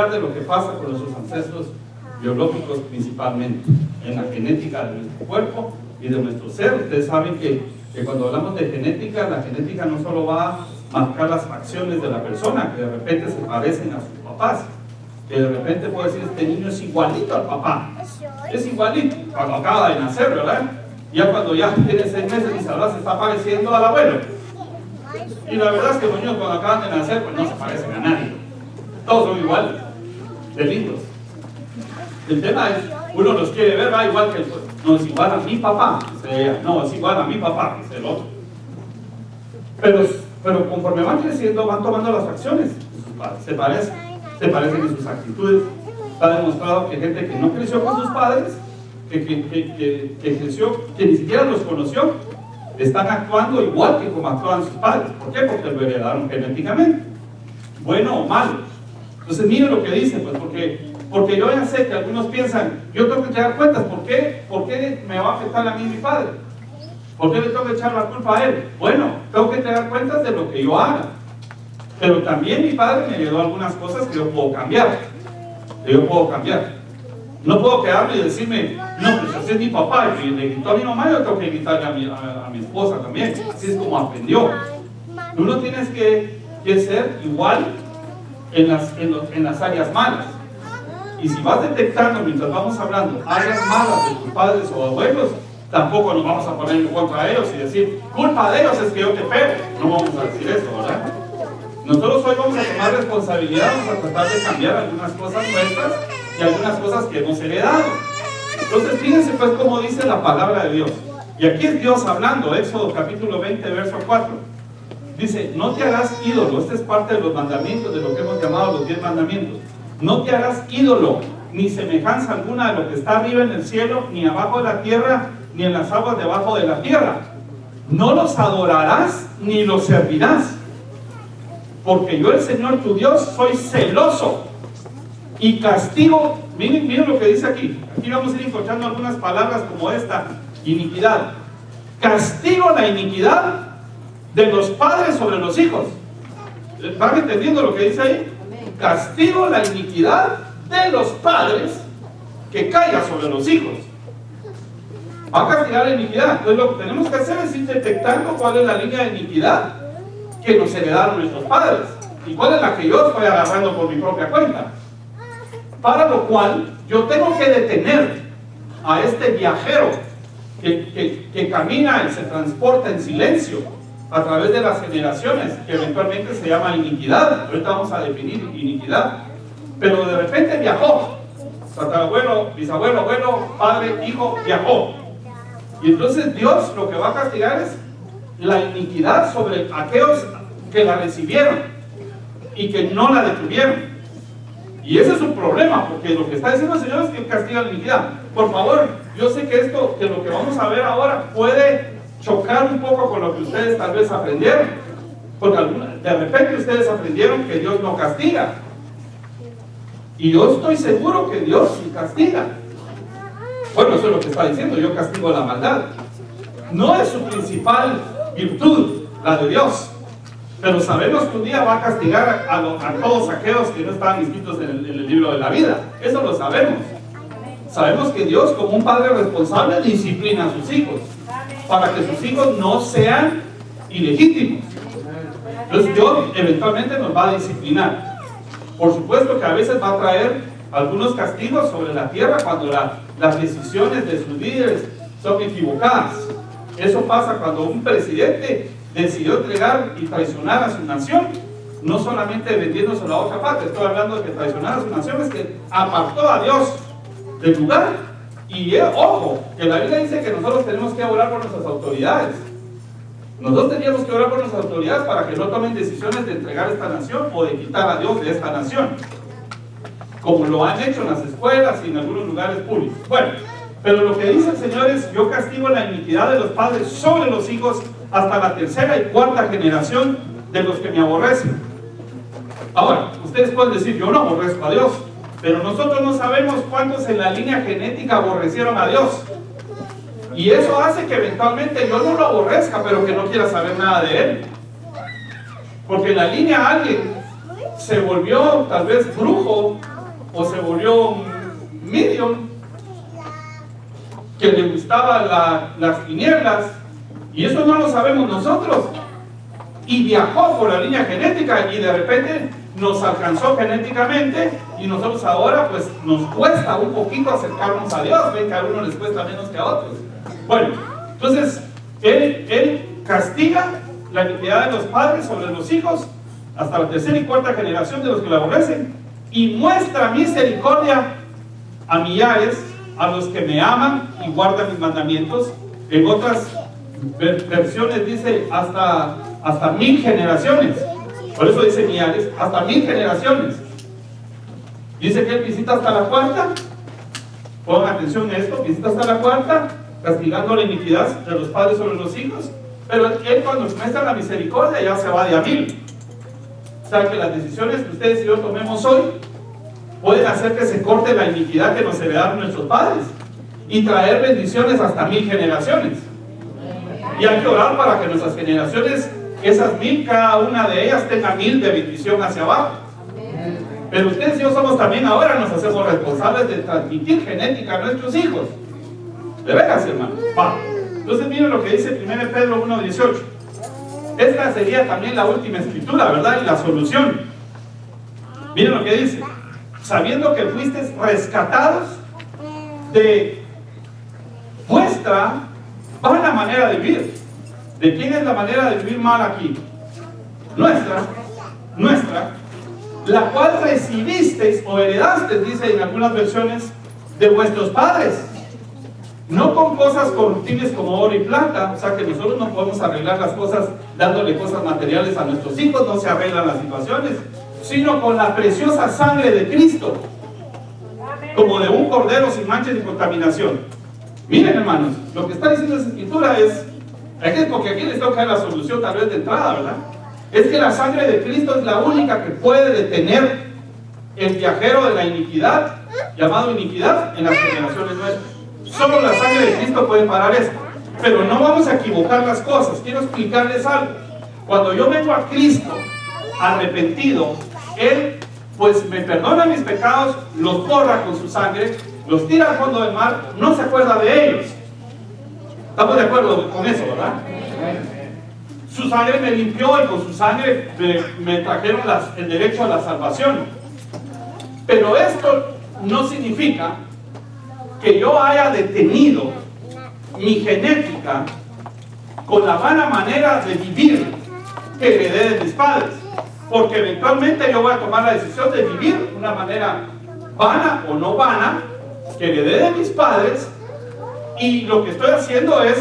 hablar de lo que pasa con nuestros ancestros biológicos principalmente, en la genética de nuestro cuerpo y de nuestro ser. Ustedes saben que cuando hablamos de genética, la genética no solo va a marcar las facciones de la persona, que de repente se parecen a sus papás, que de repente puede decir, este niño es igualito al papá, es igualito, cuando acaba de nacer, ¿verdad? Ya cuando ya tiene 6 meses y ahora se está pareciendo al abuelo. Y la verdad es que los niños cuando acaban de nacer, pues no se parecen a nadie, todos son iguales, de lindos. El tema es, uno los quiere ver, va igual que el, no es igual a mi papá, dice ella, no, es igual a mi papá, dice el otro. Pero conforme van creciendo, van tomando las facciones de sus padres, se parecen en sus actitudes. Está demostrado que gente que no creció con sus padres, que creció, que ni siquiera los conoció, están actuando igual que como actuaban sus padres. ¿Por qué? Porque lo heredaron genéticamente, bueno o malo. Entonces miren lo que dice, pues porque yo ya sé que algunos piensan, yo tengo que entregar cuentas, ¿por qué me va a afectar a mí mi padre? ¿Por qué le tengo que echar la culpa a él? Bueno, tengo que entregar cuentas de lo que yo haga, pero también mi padre me heredó algunas cosas que yo puedo cambiar, No puedo quedarme y decirme, no, pues ese es mi papá, y le gritó a mi mamá, yo tengo que gritarle a mi esposa también. Así es como aprendió. Uno tienes que ser igual en las áreas malas. Y si vas detectando, mientras vamos hablando, áreas malas de tus padres o abuelos, tampoco nos vamos a poner en contra de ellos y decir, culpa de ellos es que yo te pego. No vamos a decir eso, ¿verdad? Nosotros hoy vamos a tomar responsabilidad, vamos a tratar de cambiar algunas cosas nuestras y algunas cosas que hemos heredado. Entonces fíjense pues cómo dice la palabra de Dios. Y aquí es Dios hablando, Éxodo capítulo 20, verso 4. Dice, no te harás ídolo. Este es parte de los mandamientos, de lo que hemos llamado los 10 mandamientos. No te harás ídolo, ni semejanza alguna de lo que está arriba en el cielo, ni abajo de la tierra, ni en las aguas debajo de la tierra. No los adorarás, ni los servirás. Porque yo, el Señor tu Dios, soy celoso y castigo. Miren lo que dice aquí. Aquí vamos a ir encontrando algunas palabras como esta: iniquidad. Castigo la iniquidad de los padres sobre los hijos. ¿Van entendiendo lo que dice ahí? Castigo la iniquidad de los padres que caiga sobre los hijos. Va a castigar la iniquidad. Entonces lo que tenemos que hacer es ir detectando cuál es la línea de iniquidad que nos heredaron nuestros padres y cuál es la que yo estoy agarrando por mi propia cuenta. Para lo cual yo tengo que detener a este viajero que camina y se transporta en silencio a través de las generaciones, que eventualmente se llama iniquidad. Ahorita vamos a definir iniquidad. Pero de repente viajó, tatarabuelo, bisabuelo, abuelo, padre, hijo, viajó. Y entonces Dios lo que va a castigar es la iniquidad sobre aquellos que la recibieron y que no la detuvieron. Y ese es un problema, porque lo que está diciendo el Señor es que castiga la iniquidad. Por favor, yo sé que esto, que lo que vamos a ver ahora puede chocar un poco con lo que ustedes tal vez aprendieron, porque de repente ustedes aprendieron que Dios no castiga, y yo estoy seguro que Dios sí castiga. Bueno, eso es lo que está diciendo: yo castigo la maldad. No es su principal virtud, la de Dios, pero sabemos que un día va a castigar a todos aquellos que no estaban inscritos en el libro de la vida. Eso lo sabemos. Sabemos que Dios, como un padre responsable, disciplina a sus hijos para que sus hijos no sean ilegítimos. Entonces Dios eventualmente nos va a disciplinar. Por supuesto que a veces va a traer algunos castigos sobre la tierra cuando las decisiones de sus líderes son equivocadas. Eso pasa cuando un presidente decidió entregar y traicionar a su nación, no solamente vendiéndose a la otra parte. Estoy hablando de que traicionar a su nación es que apartó a Dios del lugar. Y ojo, que la Biblia dice que nosotros tenemos que orar por nuestras autoridades. Nosotros teníamos que orar por nuestras autoridades para que no tomen decisiones de entregar esta nación o de quitar a Dios de esta nación, como lo han hecho en las escuelas y en algunos lugares públicos. Bueno, pero lo que dice el Señor es: yo castigo la iniquidad de los padres sobre los hijos hasta la tercera y cuarta generación de los que me aborrecen. Ahora, ustedes pueden decir: yo no aborrezco a Dios. Pero nosotros no sabemos cuántos en la línea genética aborrecieron a Dios. Y eso hace que eventualmente yo no lo aborrezca, pero que no quiera saber nada de Él. Porque en la línea alguien se volvió tal vez brujo o se volvió un medium que le gustaban las tinieblas, y eso no lo sabemos nosotros, y viajó por la línea genética y de repente nos alcanzó genéticamente, y nosotros ahora pues nos cuesta un poquito acercarnos a Dios. Ven que a uno les cuesta menos que a otros. Bueno, entonces él castiga la iniquidad de los padres sobre los hijos hasta la tercera y cuarta generación de los que la aborrecen, y muestra misericordia a millares, a los que me aman y guardan mis mandamientos. En otras versiones dice hasta 1000 generaciones. Por eso dice millares, hasta 1000 generaciones. Dice que él visita hasta la cuarta. Pongan atención a esto, visita hasta la cuarta, castigando la iniquidad de los padres sobre los hijos. Pero él, cuando muestra la misericordia, ya se va de a 1000. O sea que las decisiones que ustedes y yo tomemos hoy pueden hacer que se corte la iniquidad que nos heredaron nuestros padres y traer bendiciones hasta 1000 generaciones. Y hay que orar para que nuestras generaciones, esas 1000, cada una de ellas tenga 1000 de bendición hacia abajo. Pero ustedes y yo somos también ahora, nos hacemos responsables de transmitir genética a nuestros hijos. De veras, hermanos. Va. Entonces miren lo que dice 1 Pedro 1:18. Esta sería también la última escritura, ¿verdad? Y la solución. Miren lo que dice: sabiendo que fuisteis rescatados de vuestra mala manera de vivir. ¿De quién es la manera de vivir mal aquí? Nuestra, la cual recibisteis o heredasteis, dice en algunas versiones, de vuestros padres, no con cosas corruptibles como oro y plata. O sea que nosotros no podemos arreglar las cosas dándole cosas materiales a nuestros hijos, no se arreglan las situaciones, sino con la preciosa sangre de Cristo, como de un cordero sin mancha ni contaminación. Miren, hermanos, lo que está diciendo esa escritura es porque aquí les toca la solución tal vez de entrada, ¿verdad? Es que la sangre de Cristo es la única que puede detener el viajero de la iniquidad, llamado iniquidad, en las generaciones nuestras. Solo la sangre de Cristo puede parar esto. Pero no vamos a equivocar las cosas. Quiero explicarles algo. Cuando yo vengo a Cristo arrepentido, Él pues me perdona mis pecados, los borra con su sangre, los tira al fondo del mar, no se acuerda de ellos. ¿Estamos de acuerdo con eso, verdad? Su sangre me limpió y con su sangre me trajeron el derecho a la salvación. Pero esto no significa que yo haya detenido mi genética con la vana manera de vivir que heredé de mis padres, porque eventualmente yo voy a tomar la decisión de vivir de una manera vana o no vana que heredé de mis padres, y lo que estoy haciendo es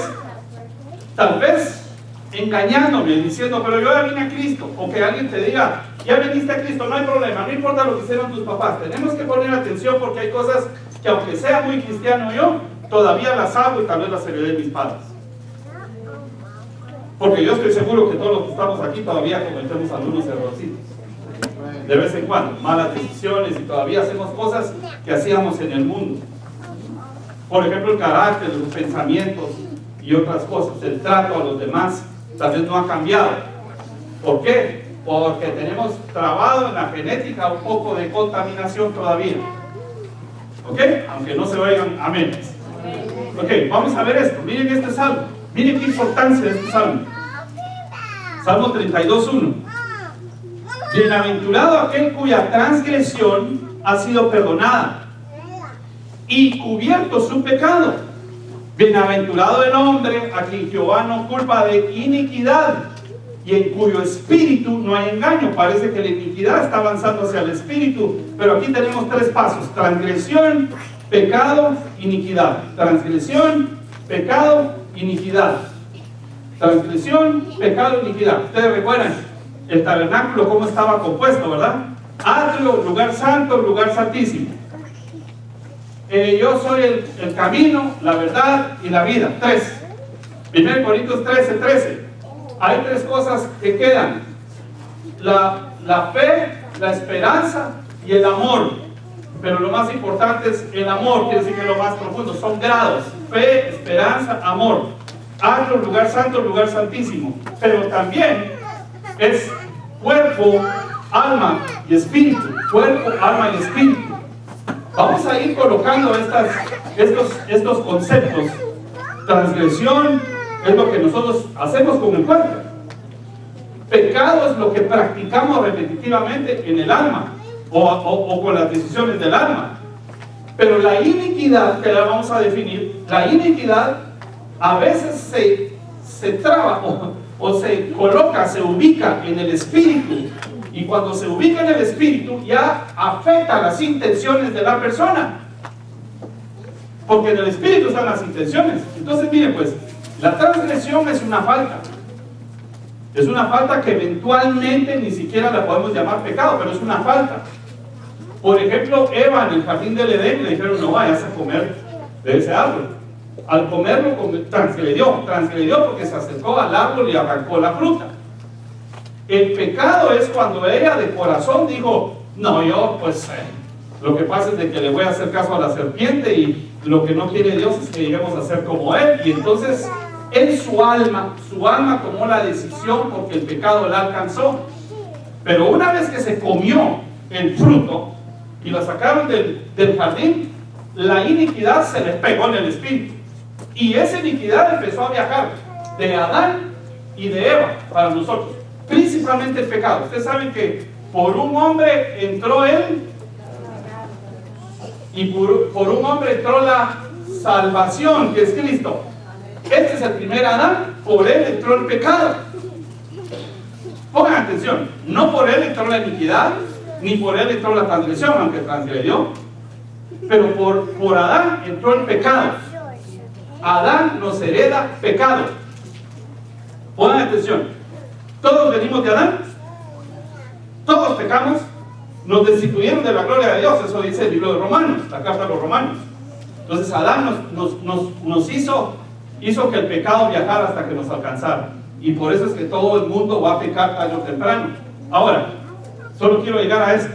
tal vez engañándome, diciendo, pero yo ya vine a Cristo, o que alguien te diga, ya viniste a Cristo, no hay problema, no importa lo que hicieron tus papás. Tenemos que poner atención porque hay cosas que, aunque sea muy cristiano yo, todavía las hago y tal vez las heredé de mis padres. Porque yo estoy seguro que todos los que estamos aquí todavía cometemos algunos errorcitos. De vez en cuando, malas decisiones, y todavía hacemos cosas que hacíamos en el mundo. Por ejemplo, el carácter, los pensamientos y otras cosas. El trato a los demás tal vez no ha cambiado. ¿Por qué? Porque tenemos trabado en la genética un poco de contaminación todavía. ¿Ok? Aunque no se oigan aménes. Ok, vamos a ver esto. Miren este salmo. Miren qué importancia de este salmo. Salmo 32:1. Bienaventurado aquel cuya transgresión ha sido perdonada y cubierto su pecado. Bienaventurado el hombre a quien Jehová no culpa de iniquidad y en cuyo espíritu no hay engaño. Parece que la iniquidad está avanzando hacia el espíritu, pero aquí tenemos 3 pasos: transgresión, pecado, iniquidad. Transgresión, pecado, iniquidad. Transgresión, pecado, iniquidad. Ustedes recuerdan el tabernáculo cómo estaba compuesto, ¿verdad? Atrio, lugar santo, lugar santísimo. Yo soy el camino, la verdad y la vida. 3. 1 Corintios 13:13. Hay 3 cosas que quedan: la fe, la esperanza y el amor. Pero lo más importante es el amor, quiere decir que lo más profundo. Son grados: fe, esperanza, amor. Atrio, lugar santo, lugar santísimo. Pero también es cuerpo, alma y espíritu. Cuerpo, alma y espíritu. Vamos a ir colocando estos conceptos. Transgresión es lo que nosotros hacemos con el cuerpo. Pecado es lo que practicamos repetitivamente en el alma o con las decisiones del alma. Pero la iniquidad, que la vamos a definir, la iniquidad a veces se traba o se coloca, se ubica en el espíritu. Y cuando se ubica en el espíritu, ya afecta las intenciones de la persona. Porque en el espíritu están las intenciones. Entonces, miren, pues, la transgresión es una falta. Es una falta que eventualmente ni siquiera la podemos llamar pecado, pero es una falta. Por ejemplo, Eva en el jardín del Edén le dijeron: no vayas a comer de ese árbol. Al comerlo, transgredió porque se acercó al árbol y arrancó la fruta. El pecado es cuando ella de corazón dijo: no, yo pues lo que pasa es de que le voy a hacer caso a la serpiente y lo que no quiere Dios es que lleguemos a ser como él. Y entonces en su alma tomó la decisión porque el pecado la alcanzó. Pero una vez que se comió el fruto y la sacaron del jardín, la iniquidad se les pegó en el espíritu. Y esa iniquidad empezó a viajar de Adán y de Eva para nosotros. Principalmente el pecado. Ustedes saben que por un hombre entró él y por un hombre entró la salvación, que es Cristo. Este es el primer Adán, por él entró el pecado. Pongan atención, no por él entró la iniquidad, ni por él entró la transgresión, aunque transgredió, pero por Adán entró el pecado. Adán nos hereda pecado. Pongan atención, todos venimos de Adán, todos pecamos, nos destituyeron de la gloria de Dios, eso dice el libro de Romanos, la carta a los Romanos. Entonces Adán nos hizo que el pecado viajara hasta que nos alcanzara, y por eso es que todo el mundo va a pecar tarde o temprano. Ahora, solo quiero llegar a esto.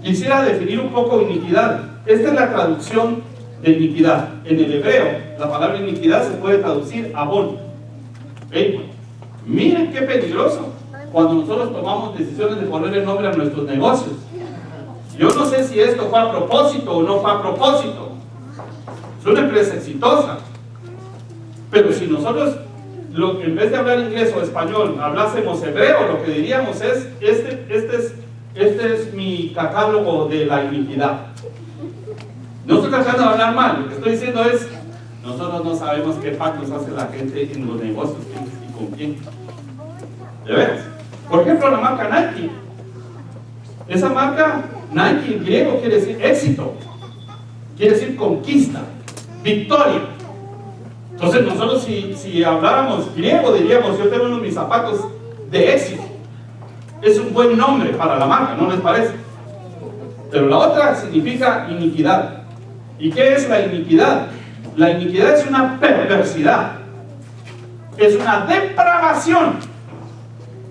Quisiera definir un poco iniquidad. Esta es la traducción de iniquidad. En el hebreo, la palabra iniquidad se puede traducir abón. Miren qué peligroso cuando nosotros tomamos decisiones de ponerle nombre a nuestros negocios. Yo no sé si esto fue a propósito o no fue a propósito. Es una empresa exitosa, pero si nosotros en vez de hablar inglés o español hablásemos hebreo, lo que diríamos es: este es mi catálogo de la iniquidad. No estoy tratando de hablar mal, lo que estoy diciendo es: nosotros no sabemos qué pactos hace la gente en los negocios y con quién. ¿De veras? Por ejemplo, la marca Nike. Esa marca Nike en griego quiere decir éxito, quiere decir conquista, victoria. Entonces nosotros si habláramos griego diríamos: yo tengo uno de mis zapatos de éxito. Es un buen nombre para la marca, ¿no les parece? Pero la otra significa iniquidad. ¿Y qué es la iniquidad? La iniquidad es una perversidad, es una depravación.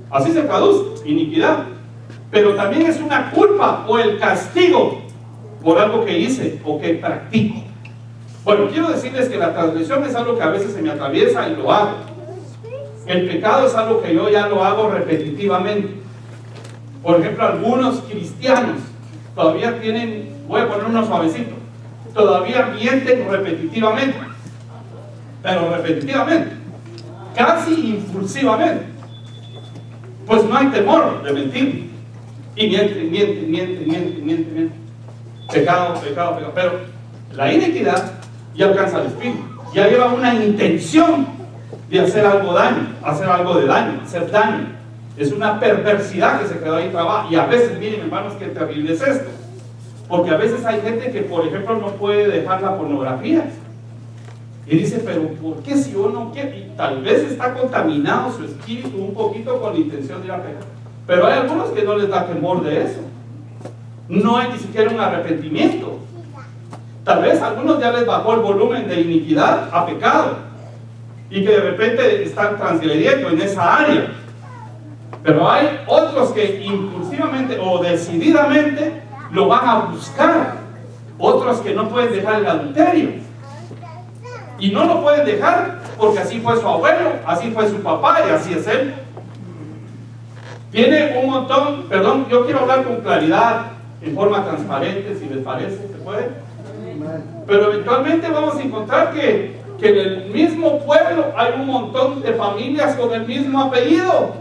Así se traduce, iniquidad. Pero también es una culpa o el castigo por algo que hice o que practico. Bueno, quiero decirles que la transgresión es algo que a veces se me atraviesa y lo hago. El pecado es algo que yo ya lo hago repetitivamente. Por ejemplo, algunos cristianos todavía tienen, voy a poner uno suavecito, todavía mienten repetitivamente, pero repetitivamente, casi impulsivamente. Pues no hay temor de mentir. Y mienten. Pecado. Pero la iniquidad ya alcanza el espíritu, ya lleva una intención de hacer algo de daño, hacer daño. Es una perversidad que se quedó ahí trabada. Y a veces, miren hermanos, qué terrible es esto. Porque a veces hay gente que, por ejemplo, no puede dejar la pornografía. Y dice: pero ¿por qué si yo no quiero? Y tal vez está contaminado su espíritu un poquito con la intención de ir a pecar. Pero hay algunos que no les da temor de eso. No hay ni siquiera un arrepentimiento. Tal vez a algunos ya les bajó el volumen de iniquidad a pecado y que de repente están transgrediendo en esa área. Pero hay otros que impulsivamente o decididamente lo van a buscar. Otros que no pueden dejar el adulterio. Y no lo pueden dejar porque así fue su abuelo, así fue su papá y así es él. Tiene un montón, perdón, yo quiero hablar con claridad en forma transparente, si les parece, ¿se puede? Pero eventualmente vamos a encontrar que en el mismo pueblo hay un montón de familias con el mismo apellido,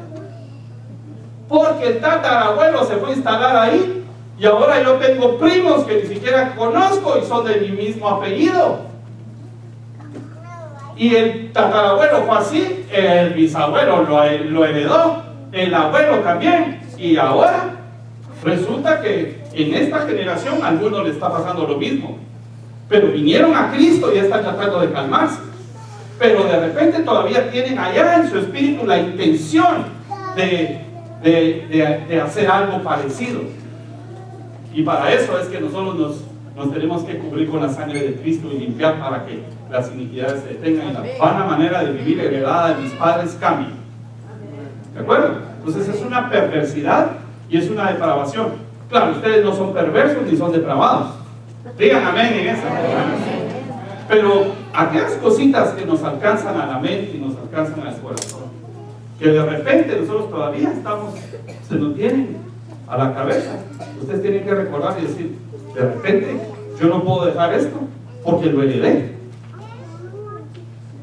porque el tatarabuelo se fue a instalar ahí, y ahora yo tengo primos que ni siquiera conozco y son de mi mismo apellido. Y el tatarabuelo fue así, el bisabuelo lo heredó, el abuelo también, y ahora resulta que en esta generación a algunos le está pasando lo mismo. Pero vinieron a Cristo y ya están tratando de calmarse. Pero de repente todavía tienen allá en su espíritu la intención de hacer algo parecido. Y para eso es que nosotros nos tenemos que cubrir con la sangre de Cristo y limpiar para que las iniquidades se detengan y la vana manera de vivir heredada de mis padres cambie. ¿De acuerdo? Entonces es una perversidad y es una depravación. Claro, ustedes no son perversos ni son depravados. Digan amén en esa. Pero aquellas cositas que nos alcanzan a la mente y nos alcanzan al corazón, que de repente nosotros todavía se nos tienen a la cabeza, ustedes tienen que recordar y decir, de repente yo no puedo dejar esto porque lo heredé.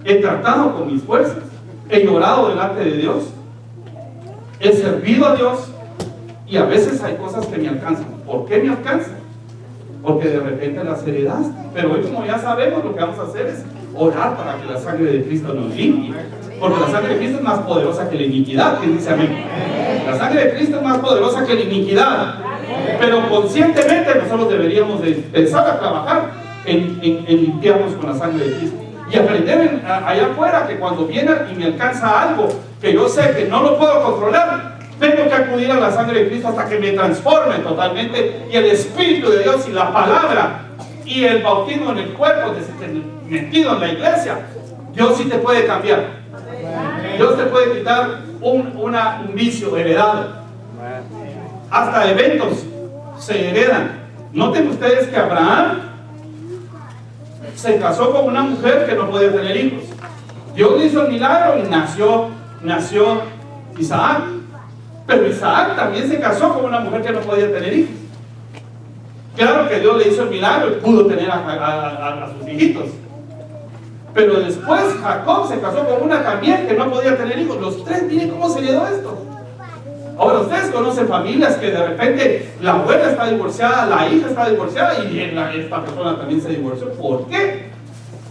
He tratado con mis fuerzas, he llorado delante de Dios, he servido a Dios, y a veces hay cosas que me alcanzan. ¿Por qué me alcanzan? Porque de repente las heredaste. Pero hoy, como ya sabemos, lo que vamos a hacer es orar para que la sangre de Cristo nos limpie, porque la sangre de Cristo es más poderosa que la iniquidad. ¿Quién dice amén? La sangre de Cristo es más poderosa que la iniquidad, pero conscientemente nosotros deberíamos de pensar a trabajar en limpiarnos con la sangre de Cristo y aprender allá afuera que cuando viene y me alcanza algo que yo sé que no lo puedo controlar, tengo que acudir a la sangre de Cristo hasta que me transforme totalmente, y el Espíritu de Dios y la palabra y el bautismo en el cuerpo metido en la iglesia, Dios sí te puede cambiar. Dios te puede quitar un vicio heredado. Hasta eventos se heredan. Noten ustedes que Abraham se casó con una mujer que no podía tener hijos. Dios le hizo el milagro y nació Isaac. Pero Isaac también se casó con una mujer que no podía tener hijos. Claro que Dios le hizo el milagro y pudo tener a sus hijitos. Pero después Jacob se casó con una también que no podía tener hijos. Los tres, miren cómo se le dio esto. Ahora ustedes conocen familias que de repente la abuela está divorciada, la hija está divorciada y esta persona también se divorció. ¿Por qué?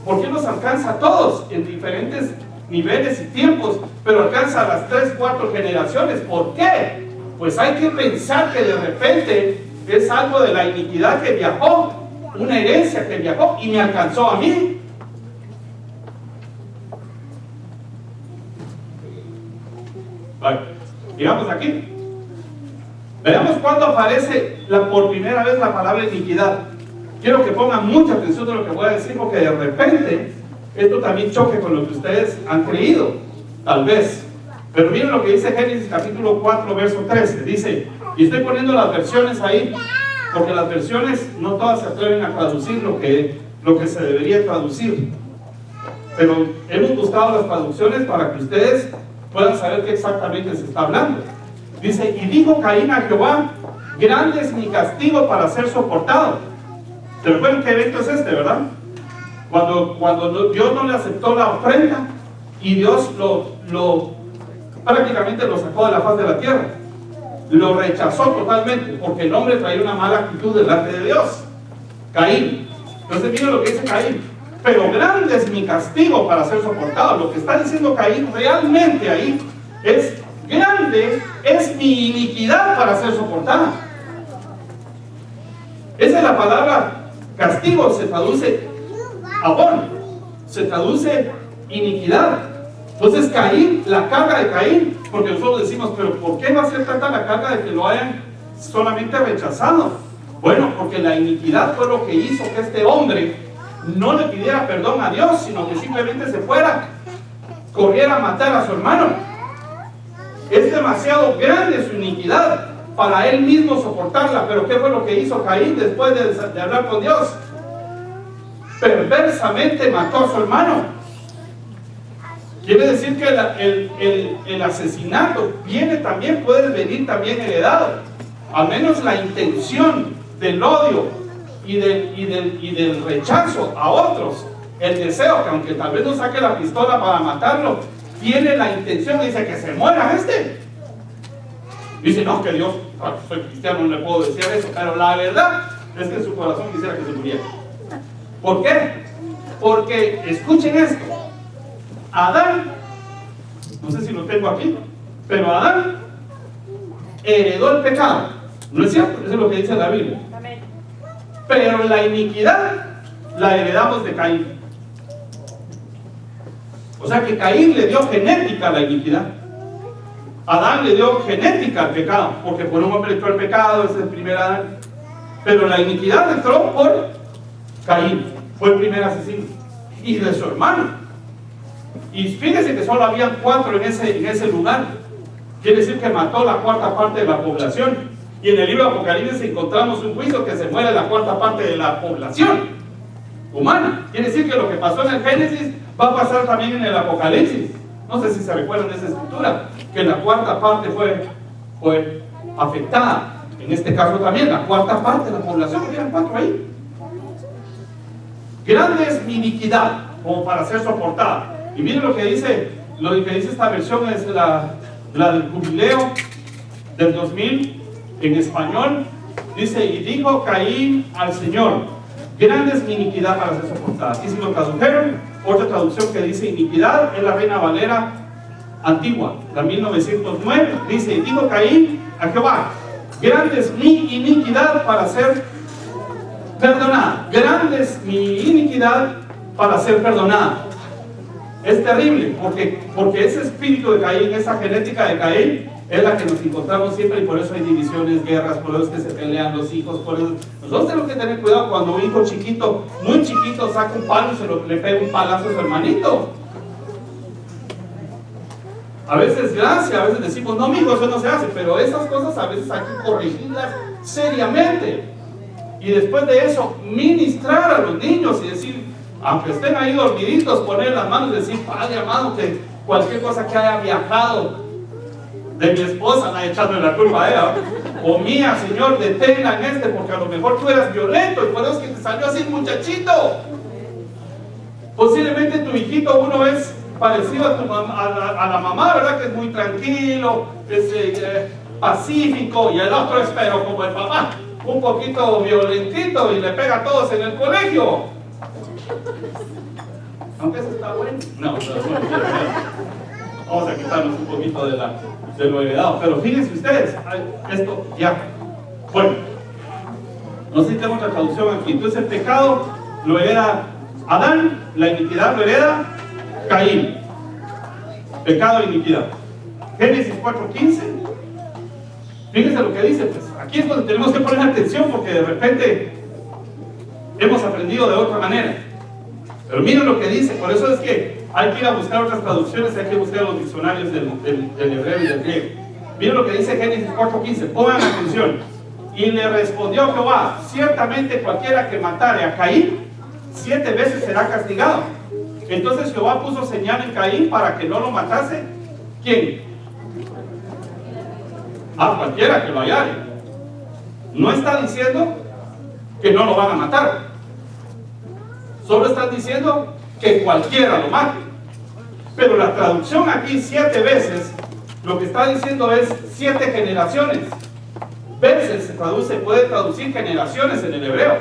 Porque nos alcanza a todos en diferentes niveles y tiempos, pero alcanza a las 3, 4 generaciones. ¿Por qué? Pues hay que pensar que de repente es algo de la iniquidad que viajó, una herencia que viajó y me alcanzó a mí. Vale, digamos aquí. Veamos cuándo aparece por primera vez la palabra iniquidad. Quiero que pongan mucha atención de lo que voy a decir, porque de repente esto también choque con lo que ustedes han creído, tal vez. Pero miren lo que dice Génesis capítulo 4, verso 13. Dice, y estoy poniendo las versiones ahí, porque las versiones no todas se atreven a traducir lo que se debería traducir. Pero hemos buscado las traducciones para que ustedes puedan saber qué exactamente se está hablando. Dice, y dijo Caín a Jehová, grande es mi castigo para ser soportado. ¿Se recuerdan qué evento es este, verdad? Cuando Dios no le aceptó la ofrenda y Dios prácticamente lo sacó de la faz de la tierra, lo rechazó totalmente porque el hombre traía una mala actitud delante de Dios. Caín. Entonces miren lo que dice Caín, pero grande es mi castigo para ser soportado. Lo que está diciendo Caín realmente ahí es, grande es mi iniquidad para ser soportada. Esa es la palabra castigo, se traduce abón, se traduce iniquidad. Entonces Caín, la carga de Caín, porque nosotros decimos, pero ¿por qué va a ser tanta la carga de que lo hayan solamente rechazado? Bueno, porque la iniquidad fue lo que hizo que este hombre no le pidiera perdón a Dios, sino que simplemente se fuera, corriera a matar a su hermano. Es demasiado grande su iniquidad para él mismo soportarla. Pero ¿qué fue lo que hizo Caín después de hablar con Dios? Perversamente mató a su hermano. Quiere decir que el asesinato puede venir también heredado. Al menos la intención del odio y del rechazo a otros, el deseo que aunque tal vez no saque la pistola para matarlo, tiene la intención, dice que se muera este. Dice, no, que Dios, soy cristiano, no le puedo decir eso, pero la verdad es que en su corazón quisiera que se muriera. ¿Por qué? Porque, escuchen esto, Adán, no sé si lo tengo aquí, pero Adán heredó el pecado, ¿no es cierto? Eso es lo que dice la Biblia. Pero la iniquidad la heredamos de Caín. O sea que Caín le dio genética a la iniquidad. Adán le dio genética al pecado, porque por un hombre entró el pecado, ese es el primer Adán. Pero la iniquidad entró por Caín, fue el primer asesino, y de su hermano. Y fíjense que solo habían 4 en ese lugar. Quiere decir que mató la cuarta parte de la población. Y en el libro de Apocalipsis encontramos un juicio que se muere la cuarta parte de la población humana. Quiere decir que lo que pasó en el Génesis va a pasar también en el Apocalipsis. No sé si se recuerdan de esa escritura, que la cuarta parte fue afectada. En este caso también, la cuarta parte de la población, porque eran 4 ahí. Grande es mi iniquidad, como para ser soportada. Y miren lo que dice esta versión, es la del Jubileo del 2000, en español. Dice, y dijo Caín al Señor, grande es mi iniquidad para ser soportada. Aquí si lo tradujeron, otra traducción que dice iniquidad es la Reina Valera antigua, la 1909, dice, y dijo Caín a Jehová, grande es mi iniquidad para ser perdonada. Grande es mi iniquidad para ser perdonada. Es terrible, porque ese espíritu de Caín, esa genética de Caín, es la que nos encontramos siempre, y por eso hay divisiones, guerras, por eso es que se pelean los hijos, por eso. Nosotros tenemos que tener cuidado cuando un hijo chiquito, muy chiquito, saca un palo y le pega un palazo a su hermanito. A veces gracia, a veces decimos, no, mijo, eso no se hace, pero esas cosas a veces hay que corregirlas seriamente. Y después de eso, ministrar a los niños y decir, aunque estén ahí dormiditos, poner las manos y decir, Padre amado, que cualquier cosa que haya viajado de mi esposa, no echándole la culpa a ella, o mía, Señor, deténla en porque a lo mejor tú eras violento y por eso es que te salió así el muchachito. Posiblemente tu hijito, uno es parecido a la mamá, ¿verdad? Que es muy tranquilo, es pacífico, y el otro es, pero como el papá, un poquito violentito y le pega a todos en el colegio. Aunque eso está bueno. No, vamos a quitarnos un poquito de lo heredado. Pero fíjense ustedes, esto ya. Bueno, no sé si tengo otra traducción aquí. Entonces el pecado lo hereda Adán, la iniquidad lo hereda Caín. Pecado e iniquidad. Génesis 4:15. Fíjense lo que dice, pues. Aquí es donde tenemos que poner atención, porque de repente hemos aprendido de otra manera. Pero miren lo que dice. Por eso es que hay que ir a buscar otras traducciones, hay que buscar los diccionarios del hebreo y del griego. Miren lo que dice Génesis 4:15. Pongan atención. Y le respondió Jehová, ciertamente cualquiera que matare a Caín 7 veces será castigado. Entonces Jehová puso señal en Caín para que no lo matase. ¿Quién? Cualquiera que lo hallare. No está diciendo que no lo van a matar, solo están diciendo que cualquiera lo mate. Pero la traducción aquí 7 veces, lo que está diciendo es 7 generaciones. Veces se traduce, puede traducir generaciones en el hebreo.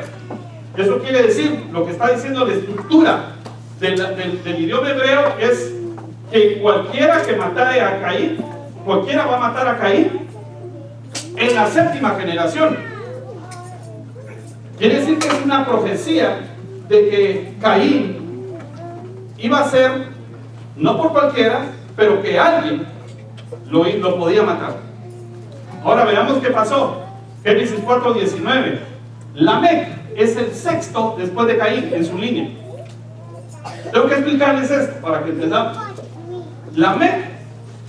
Eso quiere decir, lo que está diciendo la estructura del idioma hebreo es que cualquiera que matare a Caín, cualquiera va a matar a Caín en la 7ª generación. Quiere decir que es una profecía de que Caín iba a ser, no por cualquiera, pero que alguien lo podía matar. Ahora veamos qué pasó. Génesis 4:19. Lamec es el 6º después de Caín en su línea. Tengo que explicarles esto para que entendamos. Lamec,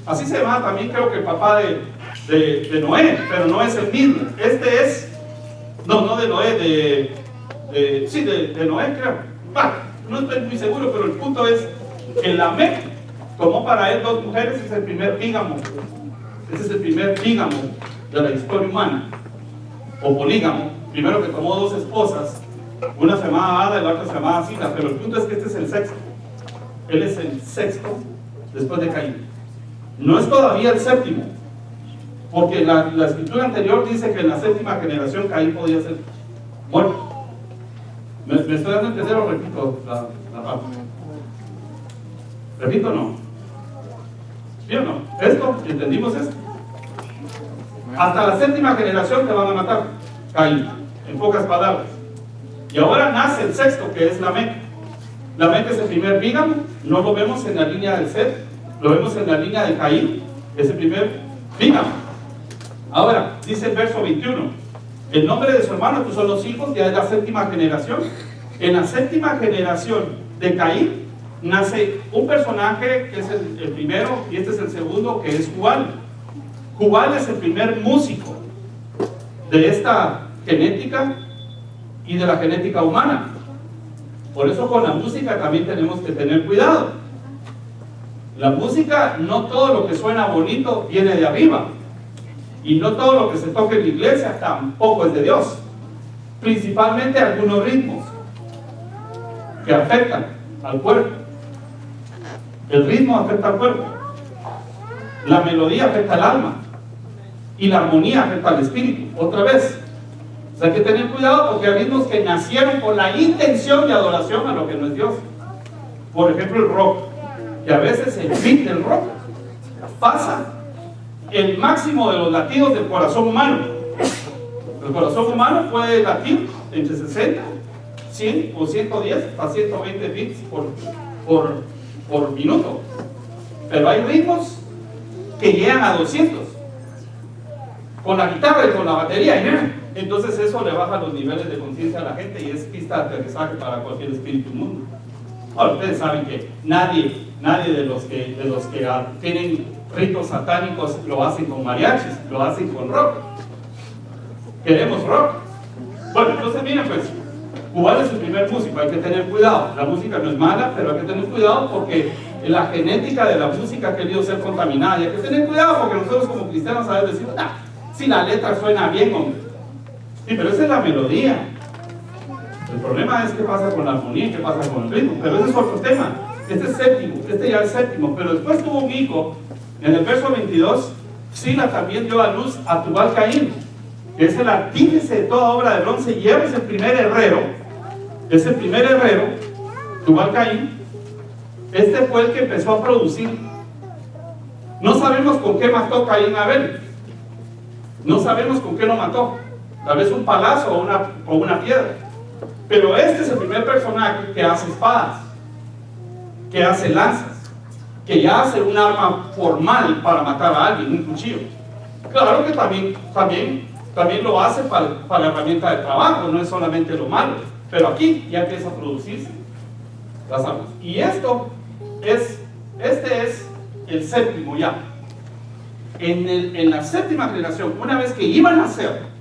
así se llama también, creo que el papá de Noé, pero no es el mismo. Este es, no de Noé, sí, de Noé, creo. No estoy muy seguro, pero el punto es que Lamec tomó para él 2 mujeres, es el primer bígamo. Ese es el primer bígamo de la historia humana, o polígamo, Primero que tomó 2 esposas, una se llamaba Ada y la otra se llamaba Sila, pero el punto es que este es el sexto. Él es el sexto después de Caín. No es todavía el séptimo, porque la escritura anterior dice que en la 7ª generación Caín podía ser muerto. ¿Me estoy dando a entender o repito la parte? ¿Repito o no? ¿Sí o no? ¿Esto? ¿Entendimos esto? Hasta la 7ª generación te van a matar, Caín, en pocas palabras. Y ahora nace el sexto, que es Lamec. Lamec es el primer bígamo, no lo vemos en la línea del Set, lo vemos en la línea de Caín, es el primer bígamo. Ahora, dice el verso 21. El nombre de su hermano, pues son los hijos, ya es la 7ª generación. En la 7ª generación de Caín nace un personaje que es el primero, y este es el segundo, que es Jubal. Jubal es el primer músico de esta genética y de la genética humana. Por eso con la música también tenemos que tener cuidado. La música, no todo lo que suena bonito viene de arriba. Y no todo lo que se toca en la iglesia tampoco es de Dios. Principalmente algunos ritmos que afectan al cuerpo. El ritmo afecta al cuerpo. La melodía afecta al alma. Y la armonía afecta al espíritu. Otra vez. O sea, hay que tener cuidado porque hay ritmos que nacieron con la intención de adoración a lo que no es Dios. Por ejemplo, el rock. Que a veces el beat del rock pasa el máximo de los latidos del corazón humano. El corazón humano puede latir entre 60, 100 o 110 a 120 beats por minuto. Pero hay ritmos que llegan a 200 con la guitarra y con la batería. Entonces eso le baja los niveles de conciencia a la gente y es pista de aterrizaje para cualquier espíritu inmundo. Ahora, ustedes saben que nadie de los que tienen ritos satánicos lo hacen con mariachis, lo hacen con rock. Queremos rock. Bueno, entonces miren pues, Jubal es el primer músico, hay que tener cuidado. La música no es mala, pero hay que tener cuidado porque la genética de la música ha querido ser contaminada. Y hay que tener cuidado porque nosotros como cristianos sabemos decir, si la letra suena bien, hombre. Sí, pero esa es la melodía. El problema es qué pasa con la armonía y qué pasa con el ritmo. Pero ese es otro tema. Este es séptimo, este ya es séptimo. Pero después tuvo un hijo. En el verso 22, Sila también dio a luz a Tubal Caín, que es el artífice de toda obra de bronce, y él es el primer herrero. Es el primer herrero, Tubal Caín. Este fue el que empezó a producir. No sabemos con qué mató Caín a Abel. No sabemos con qué lo mató. Tal vez un palazo o una piedra. Pero este es el primer personaje que hace espadas, que hace lanzas, que ya hace un arma formal para matar a alguien, un cuchillo. Claro que también lo hace para herramienta de trabajo, no es solamente lo malo, pero aquí ya empieza a producirse las armas. Y este es el séptimo ya. En la 7ª generación, una vez que iban a ser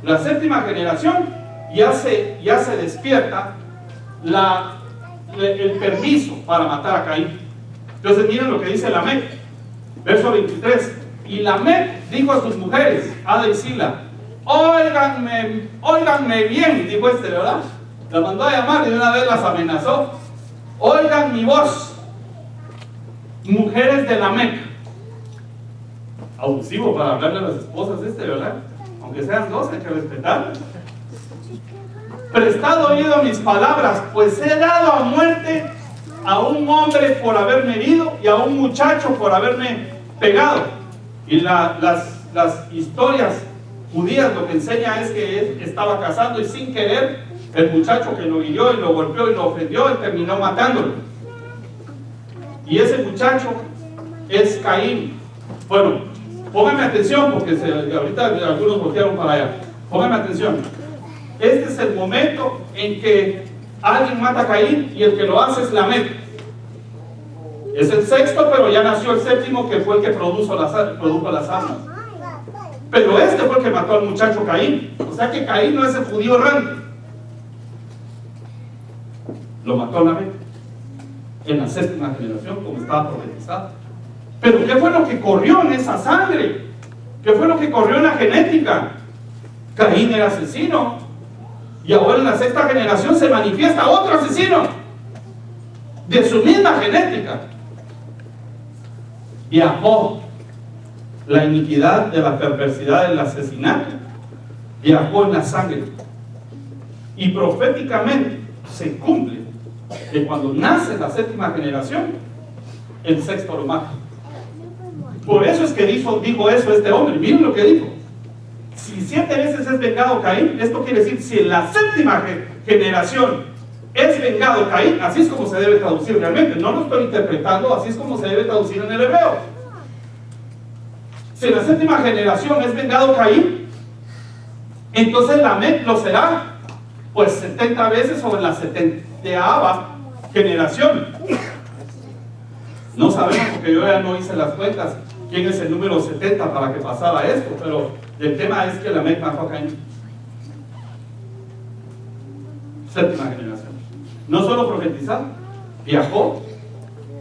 la 7ª generación, ya se despierta el permiso para matar a Caín. Entonces miren lo que dice Lamec, verso 23. Y Lamec dijo a sus mujeres, Ada y Sila, óiganme bien, dijo ¿verdad? La mandó a llamar y de una vez las amenazó. Oigan mi voz, mujeres de Lamec. Abusivo para hablarle a las esposas ¿verdad? Aunque sean 2, hay que respetarlas. Prestad oído a mis palabras, pues he dado a muerte a un hombre por haberme herido y a un muchacho por haberme pegado. Y las historias judías lo que enseña es que él estaba casando y sin querer el muchacho que lo hirió y lo golpeó y lo ofendió y terminó matándolo. Y ese muchacho es Caín. Bueno, pónganme atención porque ahorita algunos voltearon para allá. Pónganme atención. Este es el momento en que alguien mata a Caín y el que lo hace es Lamec. Es el sexto, pero ya nació el séptimo, que fue el que produjo las armas. Pero este fue el que mató al muchacho Caín. O sea que Caín no es el judío errante. Lo mató Lamec en la 7ª generación, como estaba profetizado. Pero ¿qué fue lo que corrió en esa sangre? ¿Qué fue lo que corrió en la genética? Caín era asesino, Y ahora en la sexta generación se manifiesta otro asesino de su misma genética. Viajó la iniquidad de la perversidad del asesinato, viajó en la sangre. Y proféticamente se cumple que cuando nace la séptima generación, el sexto lo mata. Por eso es que dijo eso este hombre. Miren lo que dijo: si 7 veces es vengado Caín, esto quiere decir, si en la séptima generación es vengado Caín, así es como se debe traducir realmente. No lo estoy interpretando, así es como se debe traducir en el hebreo. Si en la séptima generación es vengado Caín, entonces Lamec lo será pues 70 veces o en la 70ª generación. No sabemos, porque yo ya no hice las cuentas quién es el número 70 para que pasara esto, pero el tema es que Lamec mató a Caín. Séptima generación. No solo profetizar, viajó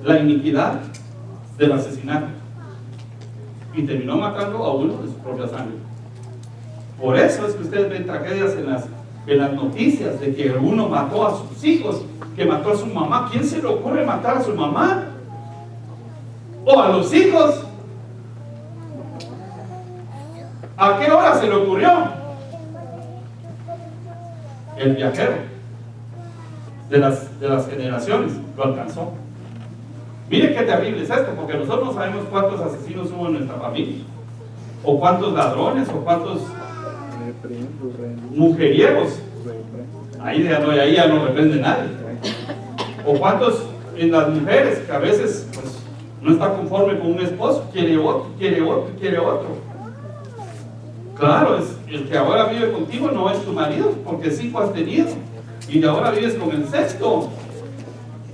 la iniquidad del asesinato y terminó matando a uno de su propia sangre. Por eso es que ustedes ven tragedias en las noticias de que uno mató a sus hijos, que mató a su mamá. ¿Quién se le ocurre matar a su mamá? ¿O a los hijos? ¿A qué hora se le ocurrió? El viajero de las generaciones lo alcanzó. Mire qué terrible es esto, porque nosotros no sabemos cuántos asesinos hubo en nuestra familia, o cuántos ladrones, o cuántos mujeriegos. Ahí ya no reprende nadie. O cuántos en las mujeres que a veces pues, no está conforme con un esposo, quiere otro, quiere otro, quiere otro. Claro, el que ahora vive contigo no es tu marido, porque 5 has tenido, y ahora vives con el sexto.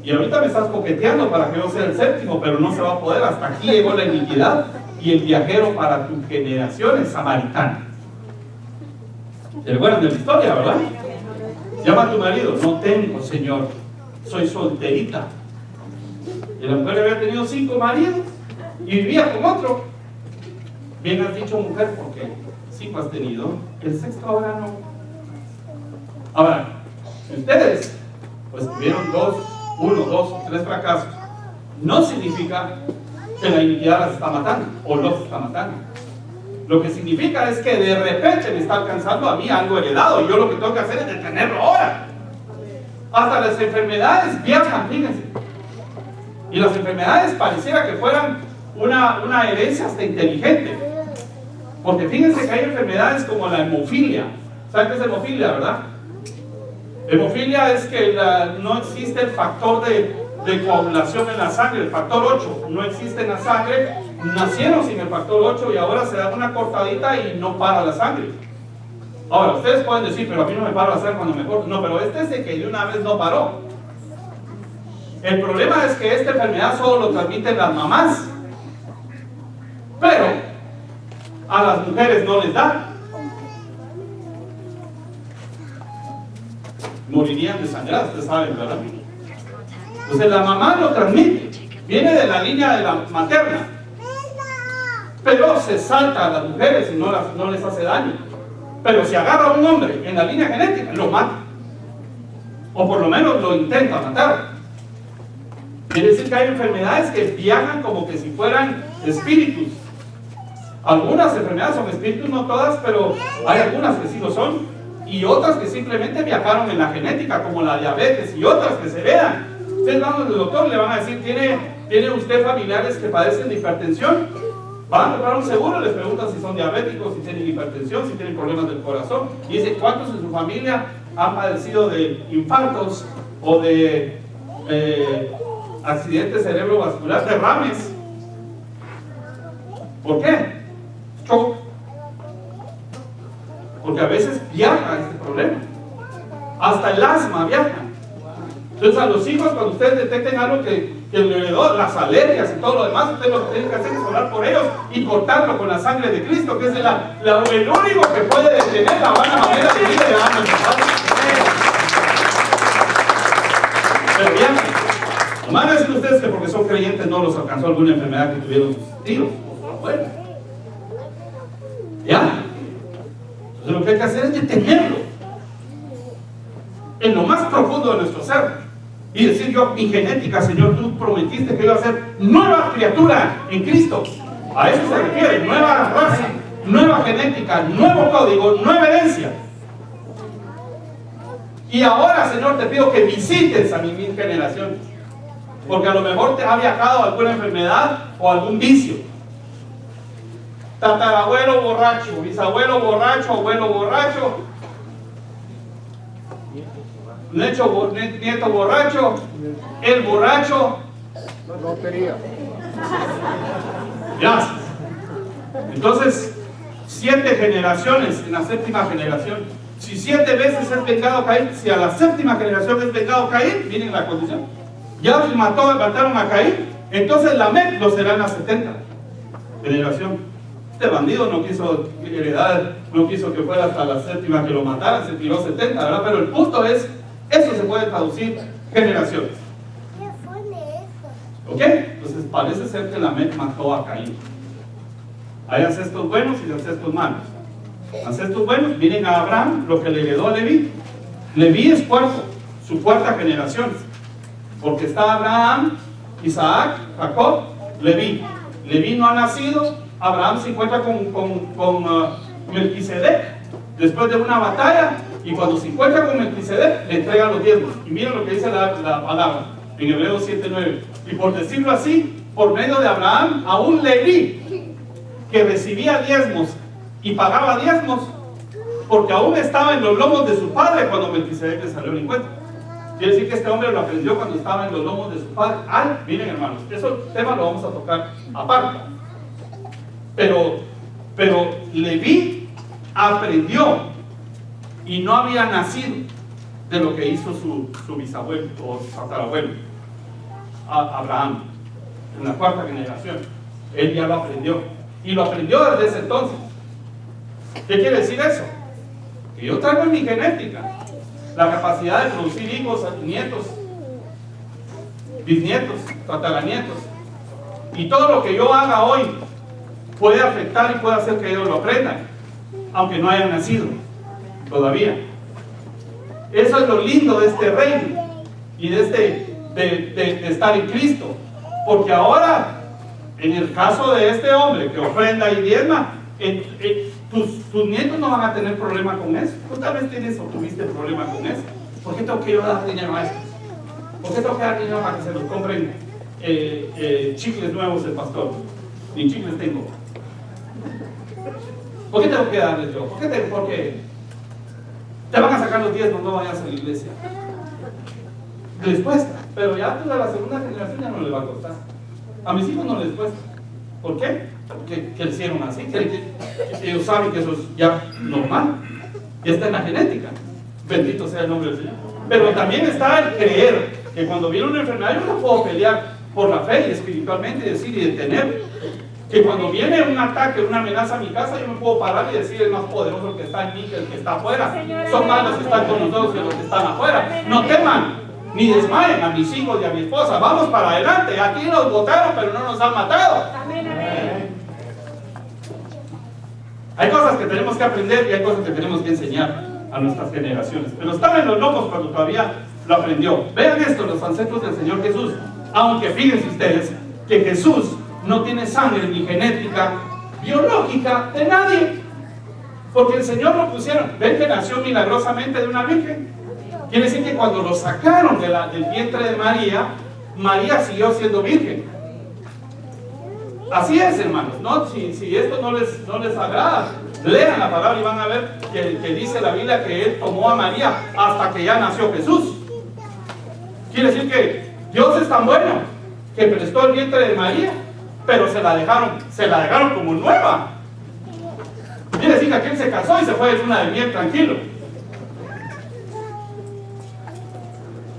Y ahorita me estás coqueteando para que yo sea el séptimo, pero no se va a poder. Hasta aquí llegó la iniquidad. Y el viajero para tu generación es samaritano. ¿Se recuerdan de la historia, verdad? Llama a tu marido: no tengo, señor, soy solterita. Y la mujer había tenido 5 maridos y vivía con otro. Bien has dicho, mujer, porque 5 has tenido, el sexto ahora no. Ahora, si ustedes pues tuvieron 1, 2 o 3 fracasos, no significa que la iniquidad las está matando o los está matando. Lo que significa es que de repente me está alcanzando a mí algo heredado, y yo lo que tengo que hacer es detenerlo ahora. Hasta las enfermedades viajan, fíjense. Y las enfermedades pareciera que fueran una herencia hasta inteligente. Porque fíjense que hay enfermedades como la hemofilia. ¿Saben qué es hemofilia, verdad? Hemofilia es que no existe el factor de coagulación en la sangre, el factor 8 no existe en la sangre. Nacieron sin el factor 8 y ahora se dan una cortadita y no para la sangre. Ahora, ustedes pueden decir: pero a mí no me para la sangre cuando me corto. No, pero este es el que de una vez no paró. El problema es que esta enfermedad solo lo transmiten las mamás, pero a las mujeres no les da. Morirían desangradas, ustedes saben, ¿verdad? Entonces la mamá lo transmite, viene de la línea de la materna, pero se salta a las mujeres y no les hace daño. Pero si agarra a un hombre en la línea genética, lo mata, o por lo menos lo intenta matar. Quiere decir que hay enfermedades que viajan como que si fueran espíritus. Algunas enfermedades son espíritus, no todas, pero hay algunas que sí lo son, y otras que simplemente viajaron en la genética, como la diabetes, y otras que se heredan. Ustedes van al doctor, le van a decir: ¿tiene usted familiares que padecen de hipertensión? Van a comprar un seguro, les preguntan si son diabéticos, si tienen hipertensión, si tienen problemas del corazón, y dicen: ¿cuántos en su familia han padecido de infartos o de accidentes cerebrovascular, derrames? ¿Por qué? Shock. Porque a veces viaja este problema. Hasta el asma viaja. Entonces, a los hijos, cuando ustedes detecten algo que le heredó, las alergias y todo lo demás, ustedes lo que tienen que hacer es orar por ellos y cortarlo con la sangre de Cristo, que es el único que puede detener la buena manera de vida de la Pero bien, no van a decir ustedes que porque son creyentes no los alcanzó alguna enfermedad que tuvieron sus tíos. Bueno, ya. Entonces lo que hay que hacer es detenerlo. en lo más profundo de nuestro ser y decir: yo, mi genética, Señor, tú prometiste que iba a ser nueva criatura en Cristo. A eso se refiere: nueva raza, nueva genética, nuevo código, nueva herencia. Y ahora, Señor, te pido que visites a mi generación, porque a lo mejor te ha viajado alguna enfermedad o algún vicio. Tatarabuelo borracho, bisabuelo borracho, abuelo borracho, nieto borracho, el borracho. Lotería. Ya. Entonces, 7 generaciones en la 7ª generación. Si 7 veces es pecado Caín, si a la 7ª generación es pecado Caín, miren la condición. Ya mataron a Caín, entonces Lamec lo será en la 70 generación. Este bandido no quiso heredar, no quiso que fuera hasta la 7ª que lo mataran, se tiró 70, ¿verdad? Pero el punto es, eso se puede traducir generaciones. ¿Ok? Entonces parece ser que Lamec mató a Caín. Hay ancestros buenos y ancestros malos. Ancestros buenos, miren a Abraham, lo que le heredó a Leví. Leví es cuarto, su 4ª generación. Porque está Abraham, Isaac, Jacob, Leví. Leví no ha nacido. Abraham se encuentra con Melquisedec después de una batalla, y cuando se encuentra con Melquisedec le entrega los diezmos. Y miren lo que dice la palabra en Hebreos 7:9. Y por decirlo así, por medio de Abraham, a un Leví que recibía diezmos y pagaba diezmos, porque aún estaba en los lomos de su padre cuando Melquisedec le salió al encuentro. Quiere decir que este hombre lo aprendió cuando estaba en los lomos de su padre. Miren, hermanos, ese tema lo vamos a tocar aparte. Pero Leví aprendió y no había nacido de lo que hizo su bisabuelo o tatarabuelo, Abraham, en la 4ª generación. Él ya lo aprendió, y lo aprendió desde ese entonces. ¿Qué quiere decir eso? Que yo traigo en mi genética la capacidad de producir hijos, nietos, bisnietos, tataranietos, y todo lo que yo haga hoy puede afectar y puede hacer que ellos lo aprendan, aunque no hayan nacido todavía. Eso es lo lindo de este reino y de estar en Cristo, porque ahora, en el caso de este hombre que ofrenda y diezma, tus nietos no van a tener problema con eso. Tú tal vez tienes o tuviste problema con eso. ¿Por qué tengo que yo dar dinero a esto? ¿Por qué tengo que dar dinero para que se los compren chicles nuevos el pastor? Ni chicles tengo. ¿Por qué tengo que darles yo? Porque te van a sacar los diezmos, no vayas a la iglesia. Les cuesta, pero ya a la 2ª generación ya no les va a costar. A mis hijos no les cuesta. ¿Por qué? Porque crecieron así, que ellos saben que eso es ya normal, ya está en la genética. Bendito sea el nombre del Señor. Pero también está el creer que cuando viene una enfermedad yo no puedo pelear por la fe y espiritualmente decir y detener. Que cuando viene un ataque, una amenaza a mi casa, yo me puedo parar y decir: es más poderoso el que está en mí que el que está afuera. Son más los que están con nosotros que los que están afuera. No teman ni desmayen a mis hijos y a mi esposa. Vamos para adelante. Aquí nos botaron, pero no nos han matado. Hay cosas que tenemos que aprender y hay cosas que tenemos que enseñar a nuestras generaciones. Pero estaban en los lomos cuando todavía lo aprendió. Vean esto, los ancestros del Señor Jesús. Aunque fíjense ustedes que Jesús no tiene sangre ni genética biológica de nadie, porque el Señor lo pusieron. Ven que nació milagrosamente de una virgen. Quiere decir que cuando lo sacaron del vientre de María, María siguió siendo virgen. Así es, hermanos, ¿no? Si esto no les agrada, lean la palabra y van a ver que dice la Biblia que Él tomó a María hasta que ya nació Jesús. Quiere decir que Dios es tan bueno que prestó el vientre de María, pero se la dejaron como nueva. Quiere decir que aquel se casó y se fue de luna de miel tranquilo.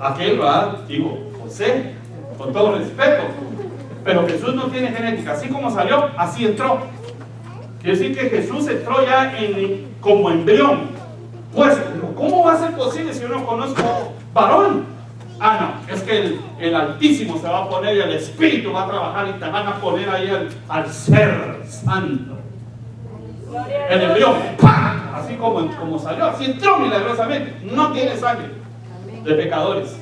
Aquel, ¿verdad? Digo, José, con todo respeto. Pero Jesús no tiene genética. Así como salió, así entró. Quiere decir que Jesús entró ya como embrión. Pues, ¿cómo va a ser posible si yo no conozco varón? No, es que el Altísimo se va a poner y el Espíritu va a trabajar y te van a poner ahí al ser santo. El embrión, ¡pam! Así como salió, así entró milagrosamente. No tiene sangre. de pecadores.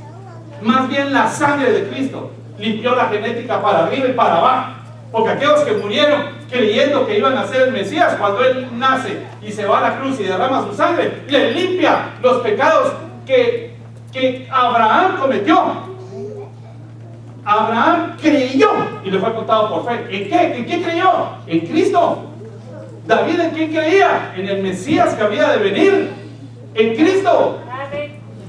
Más bien la sangre de Cristo limpió la genética para arriba y para abajo. Porque aquellos que murieron creyendo que iban a ser el Mesías, cuando Él nace y se va a la cruz y derrama su sangre, le limpia los pecados que Abraham cometió. Abraham creyó y le fue contado por fe. ¿En qué? ¿En qué creyó? En Cristo. David, ¿en quién creía? En el Mesías que había de venir. En Cristo.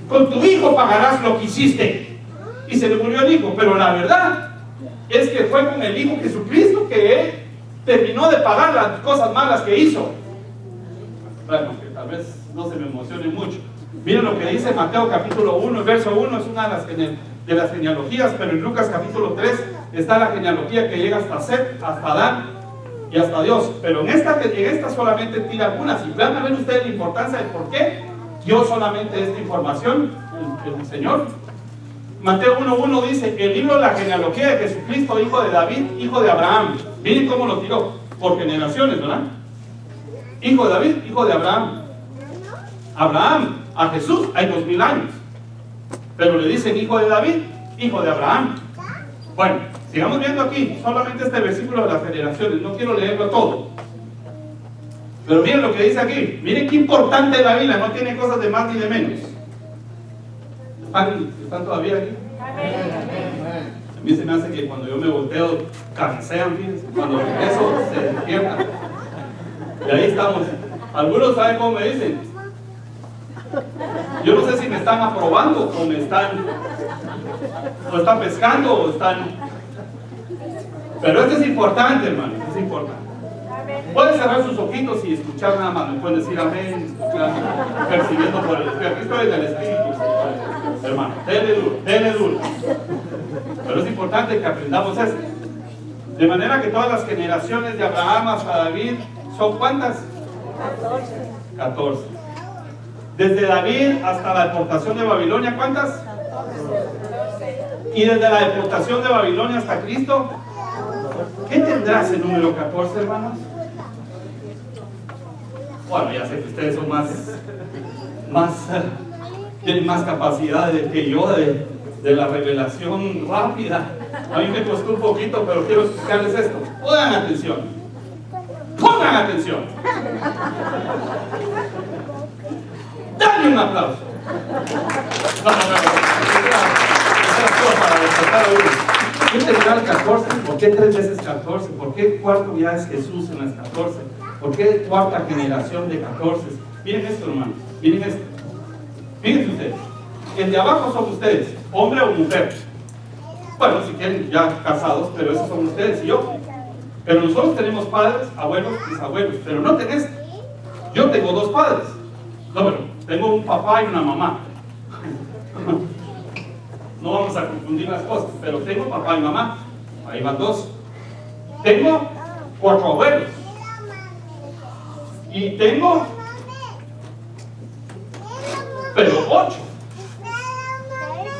Con tu hijo pagarás lo que hiciste. Y se le murió el hijo. Pero la verdad es que fue con el Hijo Jesucristo que Él terminó de pagar las cosas malas que hizo. Bueno, que tal vez no se me emocione mucho. Miren lo que dice Mateo capítulo 1, verso 1, es una de las genealogías, pero en Lucas capítulo 3 está la genealogía que llega hasta Set, hasta Adán y hasta Dios. Pero en esta solamente tira algunas, y van a ver ustedes la importancia de por qué dio solamente esta información el Señor. Mateo 1.1 dice: el libro de la genealogía de Jesucristo, hijo de David, hijo de Abraham. Miren cómo lo tiró, por generaciones, ¿verdad? Hijo de David, hijo de Abraham. Abraham, a Jesús hay 2000 años, pero le dicen hijo de David, hijo de Abraham. Bueno, sigamos viendo aquí solamente este versículo de las generaciones. No quiero leerlo todo, pero miren lo que dice aquí. Miren qué importante es la Biblia, no tiene cosas de más ni de menos. ¿Están todavía aquí? A mí se me hace que cuando yo me volteo cansean, fíjense. Cuando regreso se despiertan. Y ahí estamos. Algunos saben cómo me dicen. Yo no sé si me están aprobando o me están pescando o están. Pero esto es importante, hermano, es importante. Pueden cerrar sus ojitos y escuchar nada más. Me pueden decir amén, escuchar, percibiendo por el Espíritu. Aquí estoy en el Espíritu, hermano. Denle duro, denle duro. Pero es importante que aprendamos esto. De manera que todas las generaciones de Abraham hasta David son ¿cuántas? 14. Desde David hasta la deportación de Babilonia, ¿cuántas? Y desde la deportación de Babilonia hasta Cristo, ¿qué tendrá ese número 14, hermanos? Bueno, ya sé que ustedes son tienen más capacidad que yo de la revelación rápida. A mí me costó un poquito, pero quiero explicarles esto. Pongan atención. Pongan atención. Dale un aplauso. Para despertar a uno. ¿Qué tendrá el 14? ¿Por qué 3 veces 14? ¿Por qué cuarto ya es Jesús en las 14? ¿Por qué cuarta generación de 14? Miren esto, hermanos. Miren esto. Fíjense ustedes. El de abajo son ustedes, hombre o mujer. Bueno, si quieren ya casados, pero esos son ustedes y yo. Pero nosotros tenemos padres, abuelos, bisabuelos. Pero no tenés. Yo tengo 2 padres. No, pero tengo un papá y una mamá. No vamos a confundir las cosas, pero tengo papá y mamá. Ahí van 2. Tengo 4 abuelos. Y tengo, pero 8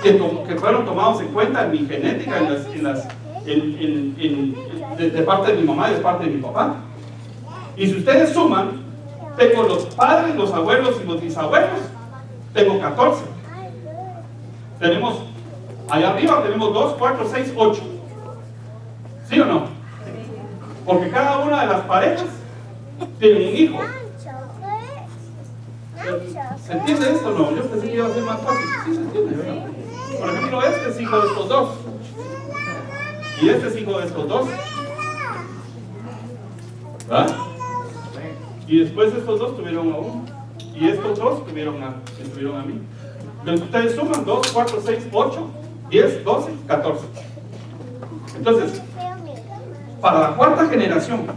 que fueron tomados en cuenta en mi genética, de parte de mi mamá y de parte de mi papá. Y si ustedes suman, tengo los padres, los abuelos y los bisabuelos, tengo 14. Tenemos, allá arriba tenemos 2, 4, 6, 8. ¿Sí o no? Porque cada una de las parejas tiene un hijo. ¿Se entiende esto o no? Yo pensé que iba a ser más fácil. Sí, se entiende, ¿verdad? Por ejemplo, este es hijo de estos 2. Y este es hijo de estos 2. ¿Verdad? Y después estos 2 tuvieron a uno. Y estos 2 tuvieron a mí. Entonces ustedes suman 2, 4, 6, 8, 10, 12, 14. Entonces, para la cuarta generación,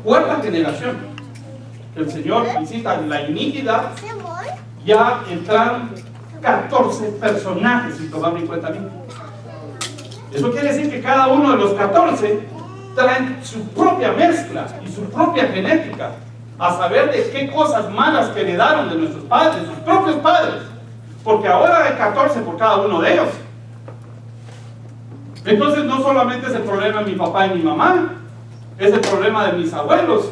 el Señor visita la iniquidad, ya entraron 14 personajes sin tomar en cuenta a mí. Eso quiere decir que cada uno de los 14 traen su propia mezcla y su propia genética, a saber de qué cosas malas que heredaron de nuestros padres, sus propios padres, porque ahora hay 14 por cada uno de ellos. Entonces no solamente es el problema de mi papá y mi mamá, es el problema de mis abuelos,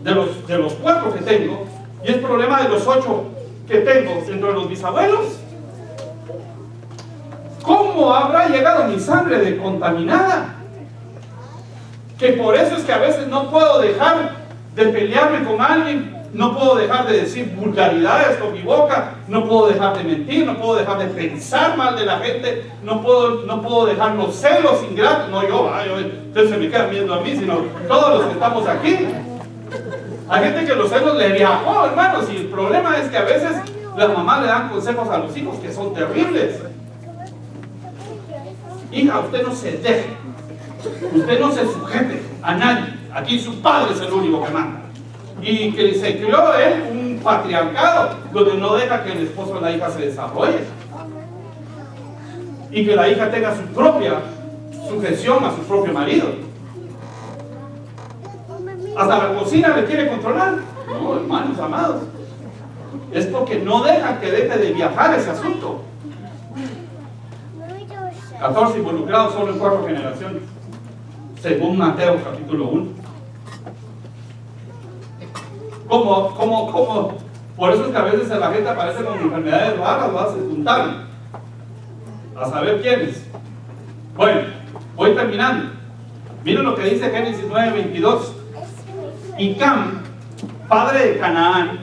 de los 4 que tengo, y es el problema de los 8 que tengo entre los bisabuelos ¿cómo habrá llegado mi sangre de contaminada? Que por eso es que a veces no puedo dejar de pelearme con alguien, no puedo dejar de decir vulgaridades con mi boca, no puedo dejar de mentir, no puedo dejar de pensar mal de la gente, no puedo dejar los celos ingratos, no yo, ustedes se me quedan viendo a mí, sino todos los que estamos aquí. Hay gente que los celos le viajó, hermanos, y el problema es que a veces las mamás le dan consejos a los hijos que son terribles. Hija, usted no se deje, usted no se sujete a nadie, aquí su padre es el único que manda. Y que se creó él un patriarcado donde no deja que el esposo de la hija se desarrolle y que la hija tenga su propia sujeción a su propio marido. Hasta la cocina le quiere controlar. No, hermanos amados, es porque no dejan que deje de viajar ese asunto. 14 involucrados solo en 4 generaciones, según Mateo capítulo 1. ¿Cómo? Por eso es que a veces la gente aparece con enfermedades raras, se juntaron a saber quiénes. Bueno, voy terminando. Miren lo que dice Génesis 9:22. Y Cam, padre de Canaán.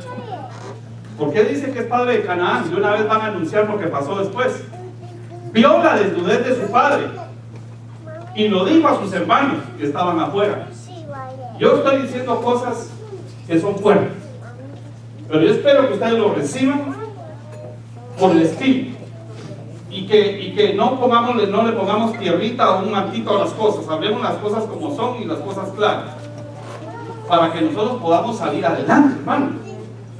¿Por qué dice que es padre de Canaán? De una vez van a anunciar lo que pasó después. Vio la desnudez de su padre y lo dijo a sus hermanos que estaban afuera. Yo estoy diciendo cosas que son fuertes, pero yo espero que ustedes lo reciban por el espíritu y que no le pongamos tierrita o un mantito a las cosas. Hablemos las cosas como son y las cosas claras, para que nosotros podamos salir adelante, hermano.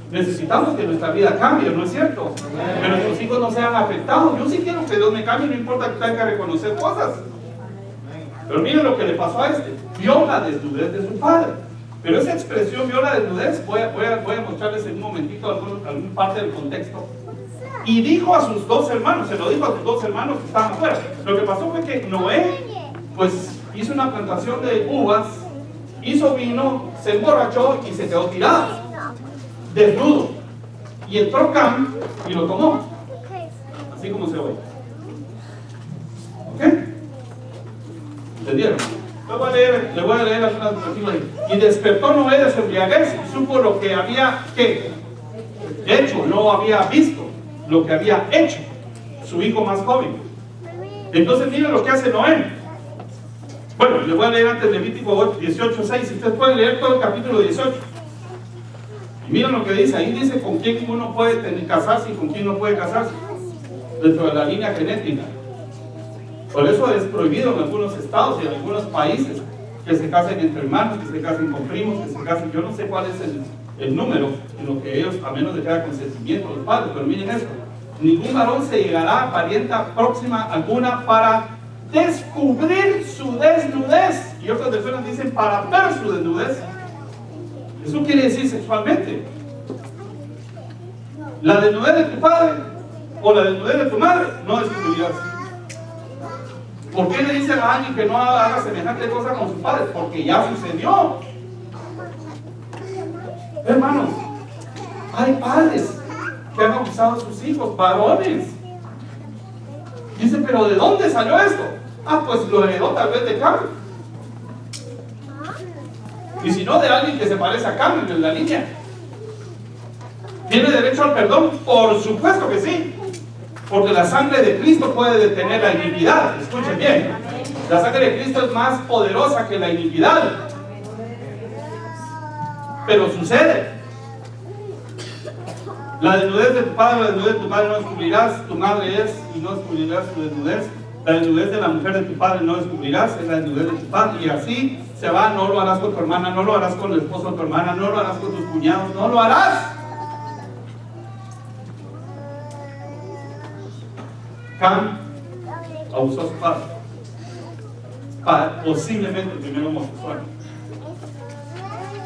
Necesitamos que nuestra vida cambie, ¿no es cierto? Que nuestros hijos no sean afectados. Yo sí quiero que Dios me cambie, no importa que tenga que reconocer cosas. Pero miren lo que le pasó a este. Vio la desnudez de su padre. Pero esa expresión, vio la desnudez, voy a mostrarles en un momentito alguna parte del contexto. Y dijo a sus 2 hermanos, se lo dijo a sus 2 hermanos que estaban afuera. Lo que pasó fue que Noé, pues, hizo una plantación de uvas, hizo vino, se emborrachó y se quedó tirado, desnudo. Y entró Cam y lo tomó, así como se oye. ¿Ok? ¿Entendieron? Le voy a leer algunas versículos. Y despertó Noé de su embriaguez y supo lo que había hecho, no había visto lo que había hecho su hijo más joven. Entonces miren lo que hace Noé. Bueno, les voy a leer antes Levítico 18:6. Ustedes pueden leer todo el capítulo 18. Y miren lo que dice. Ahí dice con quién uno puede casarse y con quién no puede casarse dentro de la línea genética. Por eso es prohibido en algunos estados y en algunos países que se casen entre hermanos, que se casen con primos, que se casen, yo no sé cuál es el número en lo que ellos, a menos de que haya consentimiento de los padres, pero miren esto: ningún varón se llegará a parienta próxima alguna para descubrir su desnudez, y otras versiones dicen para ver su desnudez. Eso quiere decir sexualmente. La desnudez de tu padre o la desnudez de tu madre no descubrirás. ¿Por qué le dicen a alguien que no haga semejante cosa con su padre? Porque ya sucedió. Hermanos, hay padres que han abusado a sus hijos, varones. Dicen, pero ¿de dónde salió esto? Ah, pues lo heredó tal vez de Carmen. Y si no, de alguien que se parece a Carmen en la línea. ¿Tiene derecho al perdón? Por supuesto que sí. Porque la sangre de Cristo puede detener la iniquidad. Escuchen bien. La sangre de Cristo es más poderosa que la iniquidad. Pero sucede. La desnudez de tu padre, la desnudez de tu madre no descubrirás. Tu madre es y no descubrirás su desnudez. La desnudez de la mujer de tu padre no descubrirás. Es la desnudez de tu padre. Y así se va. No lo harás con tu hermana, no lo harás con el esposo de tu hermana, no lo harás con tus cuñados, no lo harás. Cam abusó a su padre, posiblemente el primer homosexual,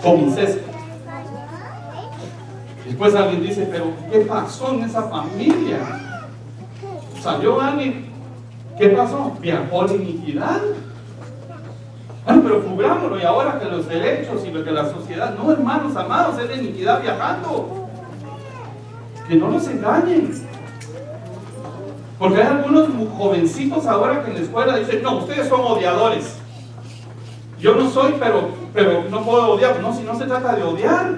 con incesto. Después alguien dice, pero ¿qué pasó en esa familia? ¿Salió alguien? ¿Qué pasó? ¿Viajó la iniquidad? Bueno, pero cubrámoslo, y ahora que los derechos y lo que la sociedad, no, hermanos amados, es la iniquidad viajando. Que no nos engañen. Porque hay algunos jovencitos ahora que en la escuela dicen, no, ustedes son odiadores. Yo no soy, pero no puedo odiar. No, si no se trata de odiar,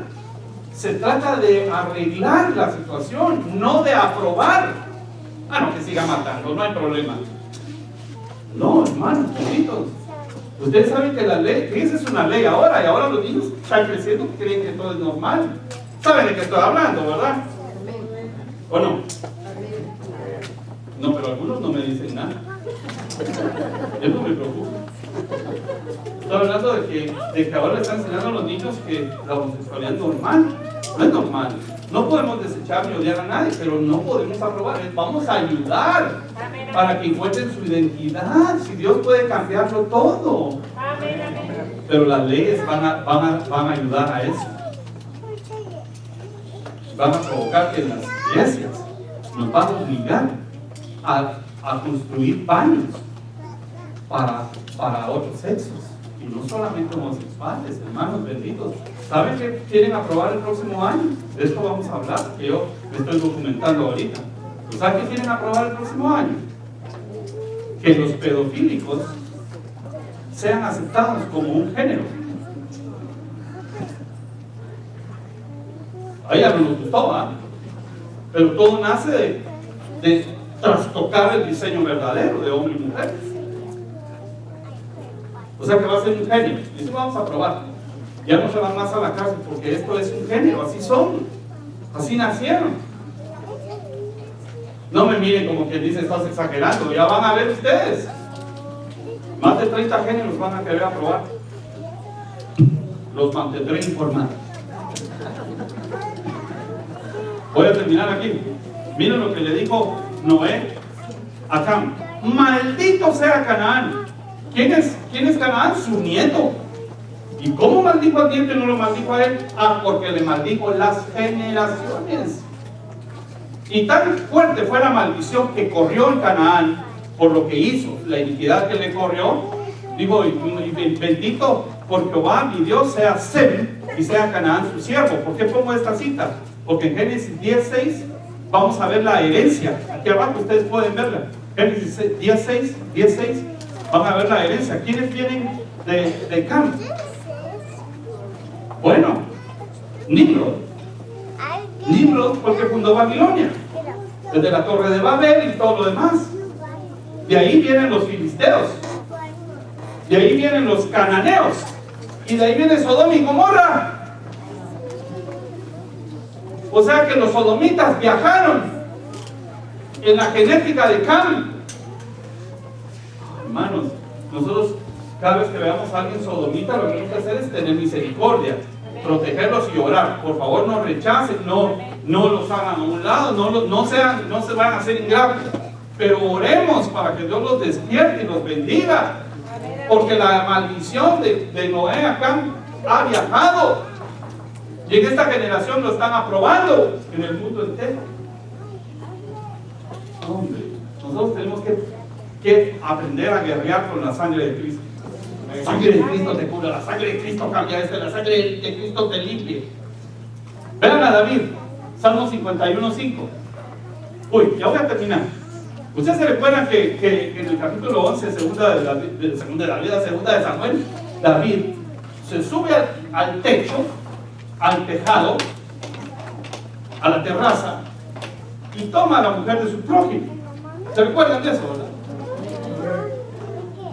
se trata de arreglar la situación, no de aprobar. Ah, no, que siga matando, no hay problema. No, hermanos, benditos. Ustedes saben que la ley, esa es una ley ahora, y ahora los niños están creciendo y creen que todo es normal. ¿Saben de qué estoy hablando, verdad? ¿O no? No, pero algunos no me dicen nada. Eso me preocupa. Estoy hablando de que ahora le están enseñando a los niños que la homosexualidad es normal. No es normal. No podemos desechar ni odiar a nadie, pero no podemos aprobar. Vamos a ayudar para que encuentren su identidad. Si Dios puede cambiarlo todo. Pero las leyes van a ayudar a eso. Van a provocar que las iglesias nos van a obligar a construir baños para otros sexos. Y no solamente homosexuales, hermanos benditos. ¿Saben qué quieren aprobar el próximo año? De esto vamos a hablar, que yo me estoy documentando ahorita. ¿Saben qué quieren aprobar el próximo año? Que los pedofílicos sean aceptados como un género. A ella no nos gustó, ¿verdad? Pero todo nace de trastocar el diseño verdadero de hombre y mujer. O sea que va a ser un género. Y eso vamos a probar. Ya no se van más a la cárcel porque esto es un género. Así son. Así nacieron. No me miren como quien dice, estás exagerando. Ya van a ver ustedes. Más de 30 géneros van a querer aprobar. Los mantendré informados. Voy a terminar aquí. Miren lo que le dijo Noé a Cam. Maldito sea Canaán. ¿Quién es Canaán? Su nieto. ¿Y cómo maldijo al nieto y no lo maldijo a él? Ah, porque le maldijo las generaciones. Y tan fuerte fue la maldición que corrió en Canaán por lo que hizo, la iniquidad que le corrió. Digo, bendito por Jehová mi Dios sea Sem y sea Canaán su siervo. ¿Por qué pongo esta cita? Porque en Génesis 10:6 vamos a ver la herencia. Aquí abajo ustedes pueden verla. Génesis 10:6 van a ver la herencia. ¿Quiénes vienen de Cam? Bueno, Nimrod porque fundó Babilonia, desde la torre de Babel y todo lo demás. De ahí vienen los filisteos, de ahí vienen los cananeos, y de ahí viene Sodoma y Gomorra. O sea que los sodomitas viajaron en la genética de Cam. Hermanos, nosotros cada vez que veamos a alguien sodomita, lo que tenemos que hacer es tener misericordia, protegerlos y orar. Por favor, no rechacen, no los hagan a un lado, no se van a hacer ingratos, pero oremos para que Dios los despierte y los bendiga, porque la maldición de Noé acá ha viajado y en esta generación lo están aprobando en el mundo entero. Hombre, nosotros tenemos que aprender a guerrear con la sangre de Cristo. La sangre de Cristo te cura, la sangre de Cristo cambia la sangre de Cristo te limpia. Vean a David, Salmo 51:5. Uy, ya voy a terminar. Ustedes se recuerdan que en el capítulo 11, segunda de Samuel, David se sube al techo, al tejado, a la terraza, y toma a la mujer de su prójimo. ¿Se recuerdan de eso, verdad?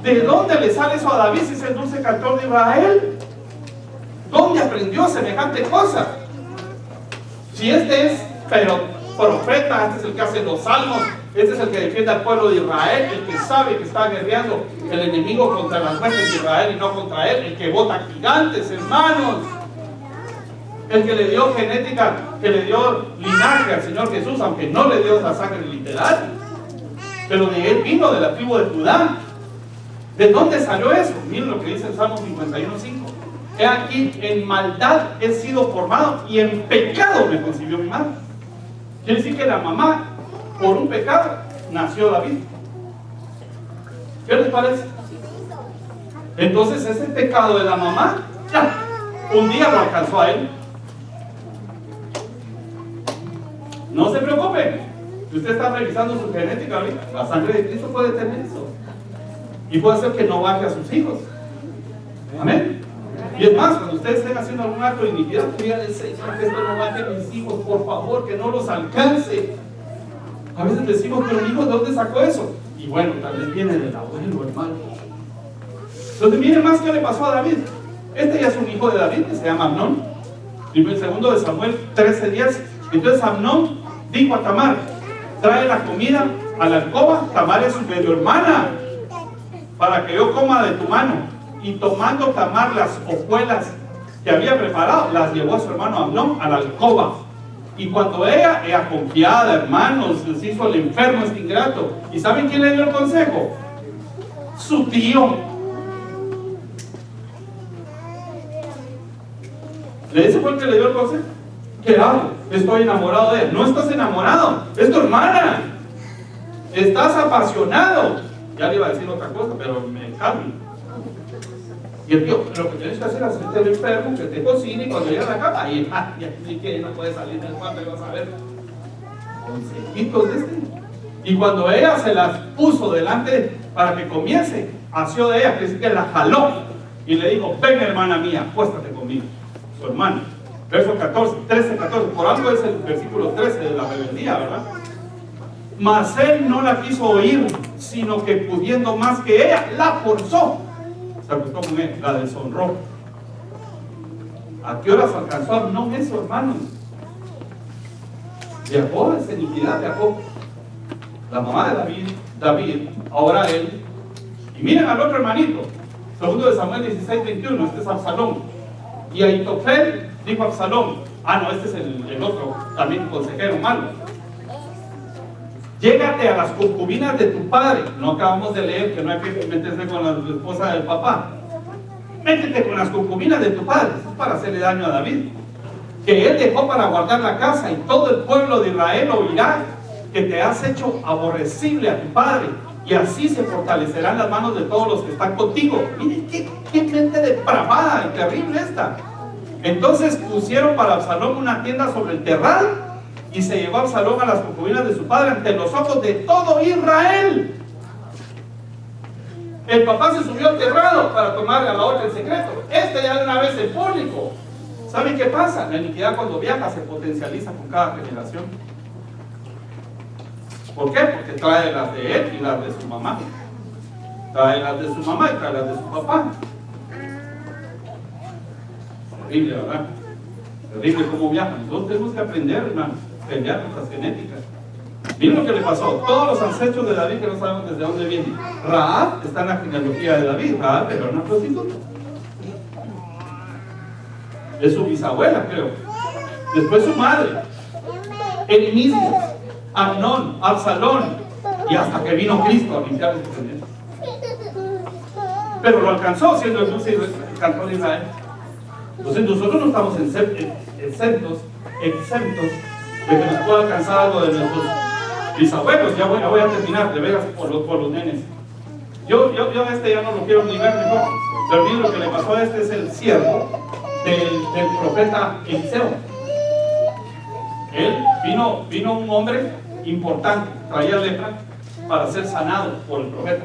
¿De dónde le sale eso a David si es el dulce cantor de Israel? ¿Dónde aprendió semejante cosa? Si este es, pero profeta, este es el que hace los salmos, este es el que defiende al pueblo de Israel, el que sabe que está guerreando el enemigo contra las huestes de Israel y no contra él, el que bota gigantes, hermanos, el que le dio genética, que le dio linaje al Señor Jesús, aunque no le dio la sangre literal, pero de él vino, de la tribu de Judá. ¿De dónde salió eso? Miren lo que dice el Salmo 51:5. He aquí, en maldad he sido formado y en pecado me concibió mi madre. Quiere decir que la mamá, por un pecado, nació David. ¿Qué les parece? Entonces ese pecado de la mamá, ya, un día lo alcanzó a él. No se preocupen, Si usted está revisando su genética ahorita, la sangre de Cristo puede tener eso. Y puede hacer que no baje a sus hijos. Amén. Y es más, cuando ustedes estén haciendo algún acto de iniquidad, pídanle, Señor, que esto no baje a mis hijos, por favor, que no los alcance. A veces decimos, pero hijo, ¿de dónde sacó eso? Y bueno, tal vez viene del abuelo, hermano. Entonces, miren más qué le pasó a David. Este ya es un hijo de David, que se llama Amnón. El segundo de Samuel 13:10. Entonces Amnón dijo a Tamar: trae la comida a la alcoba. Tamar es su medio hermana, para que yo coma de tu mano. Y tomando Tamar las hojuelas que había preparado, las llevó a su hermano Amnón a la alcoba. Y cuando ella confiada, hermanos, les hizo el enfermo, este ingrato. ¿Y saben quién le dio el consejo? Su tío. ¿Le dice por qué le dio el consejo? ¿Qué hago? Estoy enamorado de ella. No estás enamorado, es tu hermana. Estás apasionado. Ya le iba a decir otra cosa, pero me calmo. Y el tío, lo que tienes que hacer es hacerte el enfermo, que te cocine, y cuando llegue a la cama, ahí, que no puede salir del cuarto, y vas a ver consejitos de este. Y cuando ella se las puso delante para que comience, asió de ella, que es que la jaló y le dijo: ven, hermana mía, acuéstate conmigo. Su hermana. Verso 13, 14, por algo es el versículo 13 de la rebeldía, ¿verdad? Mas él no la quiso oír, sino que pudiendo más que ella, la forzó. Se acostó con él, la deshonró. ¿A qué horas alcanzó Amnón eso, hermanos? Viajó esa iniquidad, viajó. La mamá de David, ahora él. Y miren al otro hermanito, segundo de Samuel 16:21, este es Absalón. Y Ahitofel dijo a Absalón: ah, no, este es el otro, también consejero malo. Llégate a las concubinas de tu padre. No acabamos de leer que no hay que meterse con la esposa del papá. Métete con las concubinas de tu padre. Eso es para hacerle daño a David, que él dejó para guardar la casa, y todo el pueblo de Israel oirá que te has hecho aborrecible a tu padre, y así se fortalecerán las manos de todos los que están contigo. Miren qué mente depravada y terrible esta. Entonces pusieron para Absalón una tienda sobre el terral, y se llevó a Absalón a las concubinas de su padre ante los ojos de todo Israel. El papá se subió al terrado para tomar a la otra en secreto. Este ya de una vez en público. ¿Saben qué pasa? La iniquidad, cuando viaja, se potencializa con cada generación. ¿Por qué? Porque trae las de él y las de su mamá. Trae las de su mamá y trae las de su papá. Terrible, ¿verdad? Terrible cómo viajan. Nosotros tenemos que aprender, hermano, pelear nuestras genéticas. Miren lo que le pasó. Todos los ancestros de David, que no sabemos desde dónde vienen. Rahab está en la genealogía de David. Rahab era una prostituta. Es su bisabuela, creo. Después su madre. Él mismo. Amnón, Absalón. Y hasta que vino Cristo a limpiar su genética. Pero lo alcanzó siendo el dulce cantor de Israel. Entonces nosotros no estamos exentos de que nos pueda alcanzar algo de nuestros bisabuelos. Ya voy a terminar, de veras, por los nenes. Yo ya no lo quiero ni ver mejor. Pero lo que le pasó a este es el siervo del profeta Eliseo. Él vino un hombre importante, traía lepra, para ser sanado por el profeta.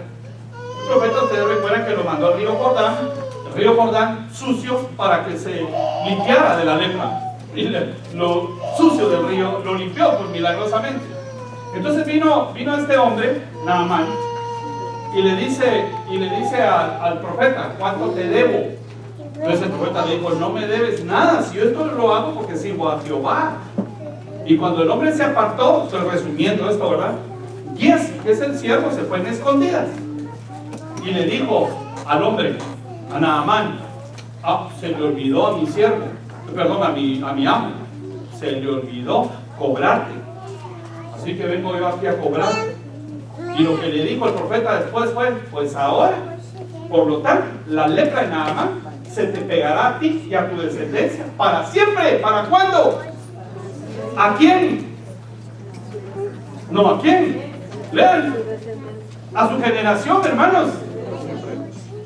El profeta, ustedes recuerdan que lo mandó al río Jordán sucio, para que se limpiara de la lepra. Y lo sucio del río lo limpió milagrosamente. Entonces vino este hombre, Naamán, y le dice al profeta: ¿cuánto te debo? Entonces el profeta le dijo: no me debes nada, si yo esto lo hago porque sirvo a Jehová. Y cuando el hombre se apartó, estoy resumiendo esto, ¿verdad? Giezi, que es el siervo, se fue en escondidas y le dijo al hombre, a Naamán: se le olvidó a mi siervo, perdón, a mi amo, se le olvidó cobrarte, así que vengo yo aquí a cobrar. Y lo que le dijo el profeta después fue: pues ahora, por lo tanto, la lepra de Naamán se te pegará a ti y a tu descendencia para siempre. ¿Para cuándo? ¿A quién? No, ¿a quién? Lean. A su generación, hermanos.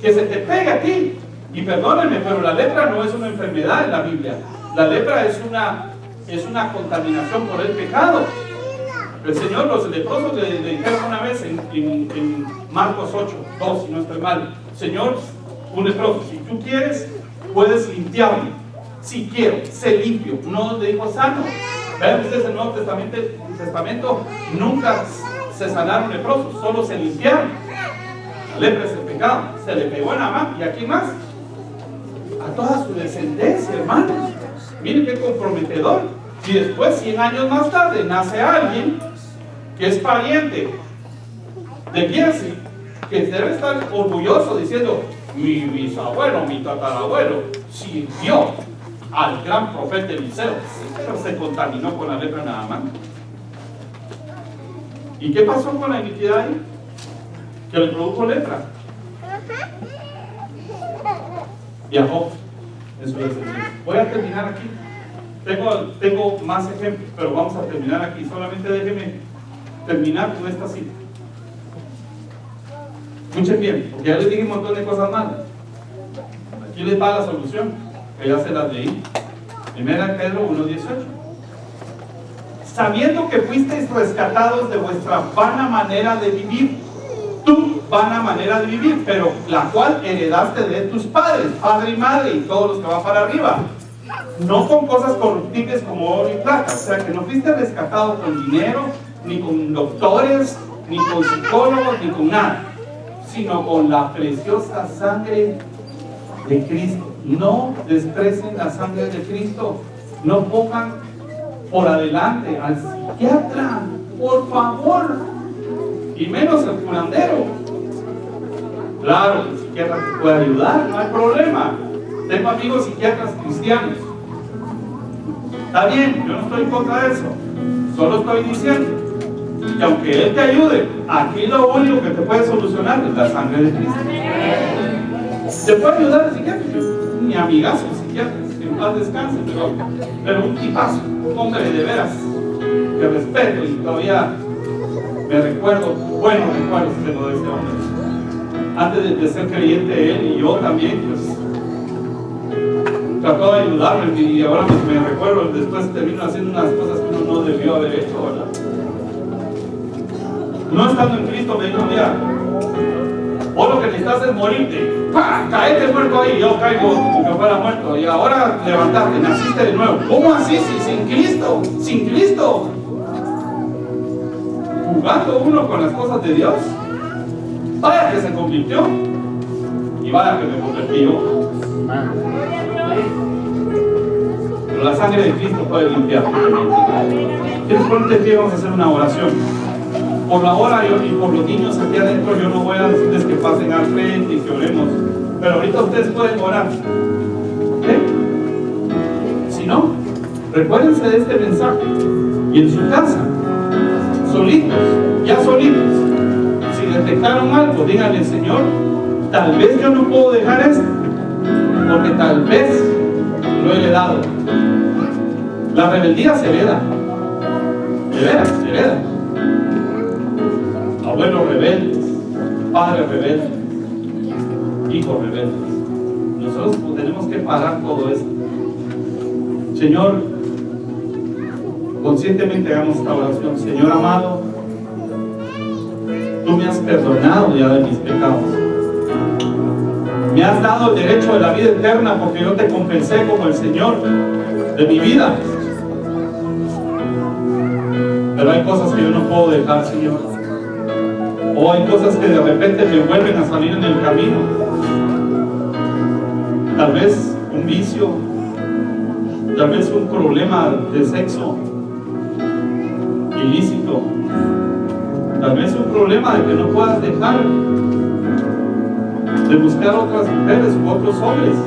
Que se te pegue a ti. Y perdónenme, pero la lepra no es una enfermedad en la Biblia. La lepra es una contaminación por el pecado. El Señor, los leprosos le dijeron una vez en Marcos 8, 2, si no estoy mal: Señor, un leproso, si tú quieres, puedes limpiarme. Si quiero, sé limpio. No le dijo sano. Vean ustedes, el Nuevo Testamento nunca se sanaron leprosos, solo se limpiaron. La lepra es el pecado. Se le pegó a Naamán. ¿Y a quién más? A toda su descendencia, hermanos. Miren qué comprometedor. Y después, 100 años más tarde, nace alguien que es pariente de Giesi, que debe estar orgulloso diciendo: mi bisabuelo, mi tatarabuelo sirvió al gran profeta Eliseo, pero se contaminó con la lepra nada más. ¿Y qué pasó con la iniquidad ahí? Que le produjo lepra. Viajó en su descendencia. Voy a terminar aquí. Tengo más ejemplos, pero vamos a terminar aquí. Solamente déjenme terminar con esta cita. Escuchen bien, porque ya les dije un montón de cosas malas. Aquí les va la solución, que ya se las leí. 1 Pedro 1:18. Sabiendo que fuisteis rescatados de vuestra vana manera de vivir, tu vana manera de vivir, pero la cual heredaste de tus padres, padre y madre y todos los que van para arriba, no con cosas corruptibles como oro y plata. O sea, que no fuiste rescatado con dinero, ni con doctores, ni con psicólogos, ni con nada, sino con la preciosa sangre de Cristo. No desprecien la sangre de Cristo. No pongan por adelante al psiquiatra, por favor, y menos al curandero. Claro, el psiquiatra te puede ayudar, no hay problema. Tengo amigos psiquiatras cristianos. Está bien, yo no estoy en contra de eso. Solo estoy diciendo que aunque Él te ayude, aquí lo único que te puede solucionar es la sangre de Cristo. Te puede ayudar el psiquiatra. Mi amigazo el psiquiatra, que en paz descanse, pero un tipazo, un hombre de veras, que respeto, y todavía me recuerdo, buenos recuerdos tengo de este hombre. Antes de ser creyente él y yo también, pues trató de ayudarme, y ahora me recuerdo, después termino haciendo unas cosas que uno no debió haber hecho, ¿verdad? No estando en Cristo me dijo: mira, vos lo que necesitas es morirte. ¡Pah! Caete muerto ahí. Yo caigo como que fuera muerto. Y ahora levantarte, naciste de nuevo. ¿Cómo así? Sin Cristo. Sin Cristo. Jugando uno con las cosas de Dios. Vaya que se convirtió. Y vaya que me convertí yo. Pero la sangre de Cristo puede limpiar. ¿Quieres ponerte de pie? Vamos a hacer una oración. Por la hora y por los niños aquí adentro, yo no voy a decirles que pasen al frente y que oremos, pero ahorita ustedes pueden orar. Si no, recuérdense de este mensaje y en su casa, solitos, ya solitos, si detectaron algo, díganle: Señor, tal vez yo no puedo dejar esto, porque tal vez lo he heredado. La rebeldía se hereda, se hereda. Abuelos rebeldes, padres rebeldes, hijos rebeldes. Nosotros tenemos que parar todo esto. Señor, conscientemente hagamos esta oración. Señor amado, tú me has perdonado ya de mis pecados. Me has dado el derecho de la vida eterna porque yo te confesé como el Señor de mi vida. Pero hay cosas que yo no puedo dejar, Señor. O hay cosas que de repente me vuelven a salir en el camino. Tal vez un vicio, tal vez un problema de sexo ilícito, tal vez un problema de que no puedas dejar de buscar otras mujeres u otros hombres.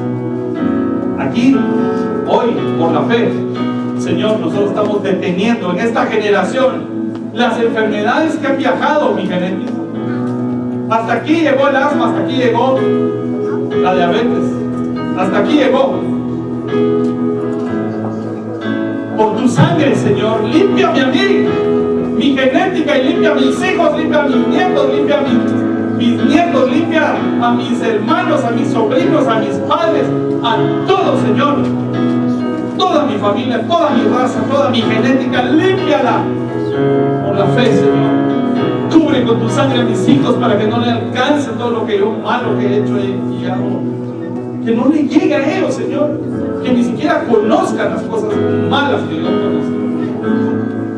Aquí, hoy, por la fe, Señor, nosotros estamos deteniendo en esta generación las enfermedades que han viajado, mi genética. Hasta aquí llegó el asma, hasta aquí llegó la diabetes, hasta aquí llegó. Por tu sangre, Señor, límpiame a mí, mi genética, y limpia a mis hijos, limpia a mis nietos, limpia a mis nietos, limpia a mis hermanos, a mis sobrinos, a mis padres, a todos, Señor. Toda mi familia, toda mi raza, toda mi genética, límpiala. por la fe, Señor. Cubre con tu sangre a mis hijos para que no le alcance todo lo que yo malo que he hecho y hago. Que no le llegue a ellos, Señor. Que ni siquiera conozcan las cosas malas que yo conozco.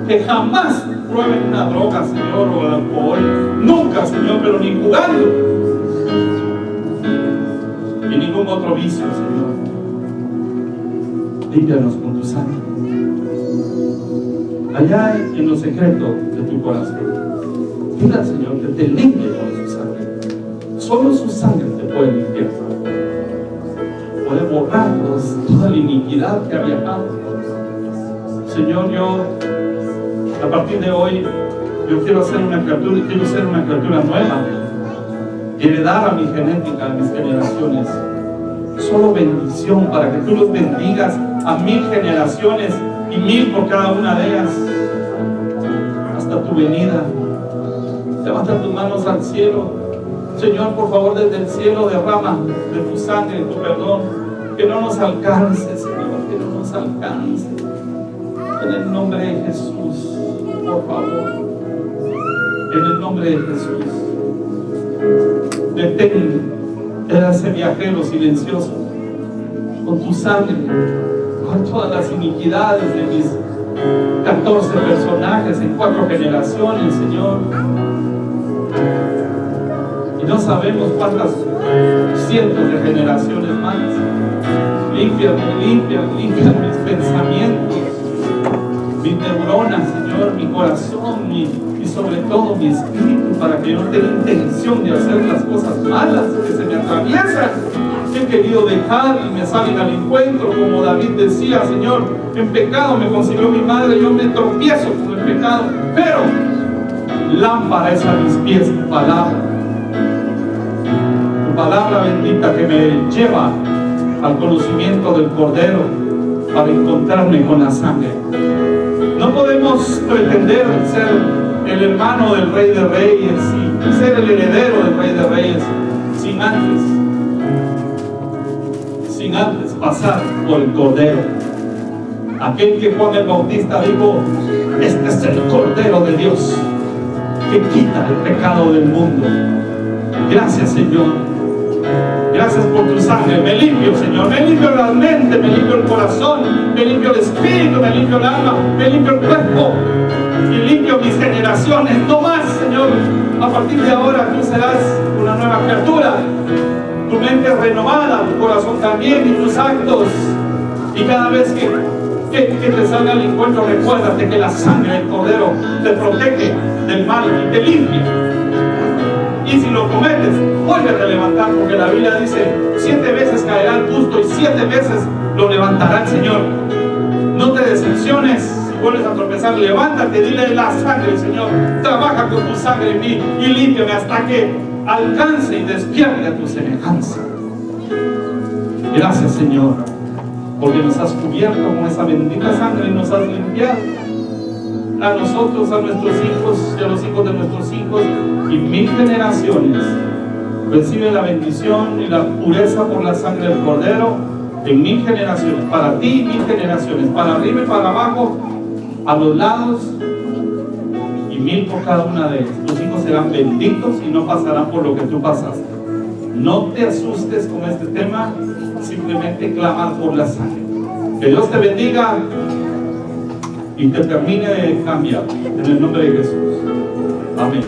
Que jamás prueben una droga, Señor, o el alcohol. Nunca, Señor, pero ni jugando. Y ningún otro vicio, Señor. Límpianos con tu sangre. Allá en lo secreto de tu corazón. Dile al Señor que te limpie con su sangre. Solo su sangre te puede limpiar. Puede borrar toda la iniquidad que ha viajado. Señor, yo a partir de hoy yo quiero ser una criatura nueva y heredar a mi genética, a mis generaciones solo bendición, para que tú los bendigas a 1000 generaciones y 1000 por cada una de ellas hasta tu venida. Levanta tus manos al cielo. Señor, por favor, desde el cielo derrama de tu sangre, de tu perdón, que no nos alcance, Señor, que no nos alcance. En el nombre de Jesús, por favor, en el nombre de Jesús, detén a ese viajero silencioso con tu sangre, con todas las iniquidades de mis 14 personajes en 4 generaciones, Señor. Y no sabemos cuántas cientos de generaciones más. Limpia mis pensamientos, mis neuronas, Señor, mi corazón, y sobre todo mi espíritu, para que yo no tenga intención de hacer las cosas malas que se me atraviesan, que he querido dejar y me salen al encuentro, como David decía, Señor, en pecado me concibió mi madre, yo me tropiezo con el pecado, pero lámpara es a mis pies tu palabra bendita que me lleva al conocimiento del Cordero para encontrarme con la sangre. No podemos pretender ser el hermano del Rey de Reyes y ser el heredero del Rey de Reyes sin antes pasar por el Cordero. Aquel que Juan el Bautista dijo: este es el Cordero de Dios que quita el pecado del mundo. Gracias, Señor. Gracias por tu sangre. Me limpio, Señor. Me limpio la mente, me limpio el corazón, me limpio el espíritu, me limpio el alma, me limpio el cuerpo y limpio mis generaciones. No más, Señor. A partir de ahora tú serás una nueva criatura. Tu mente es renovada, tu corazón también, y tus actos. Y cada vez que te salga al encuentro, recuérdate que la sangre del Cordero te protege del mal y te limpia. Y si lo cometes, vuélvete a levantar, porque la Biblia dice: 7 veces caerá el justo y 7 veces lo levantará el Señor. No te decepciones si vuelves a tropezar. Levántate, dile: la sangre del Señor trabaja con tu sangre en mí y límpiame hasta que alcance y despierte a tu semejanza. Gracias, Señor, porque nos has cubierto con esa bendita sangre y nos has limpiado a nosotros, a nuestros hijos y a los hijos de nuestros hijos, y 1000 generaciones. Recibe la bendición y la pureza por la sangre del Cordero en 1000 generaciones, para ti, 1000 generaciones, para arriba y para abajo, a los lados, y 1000 por cada una de ellas. Tus hijos serán benditos y no pasarán por lo que tú pasaste. No te asustes con este tema, simplemente clama por la sangre. Que Dios te bendiga y te termine de cambiar en el nombre de Jesús. Amén.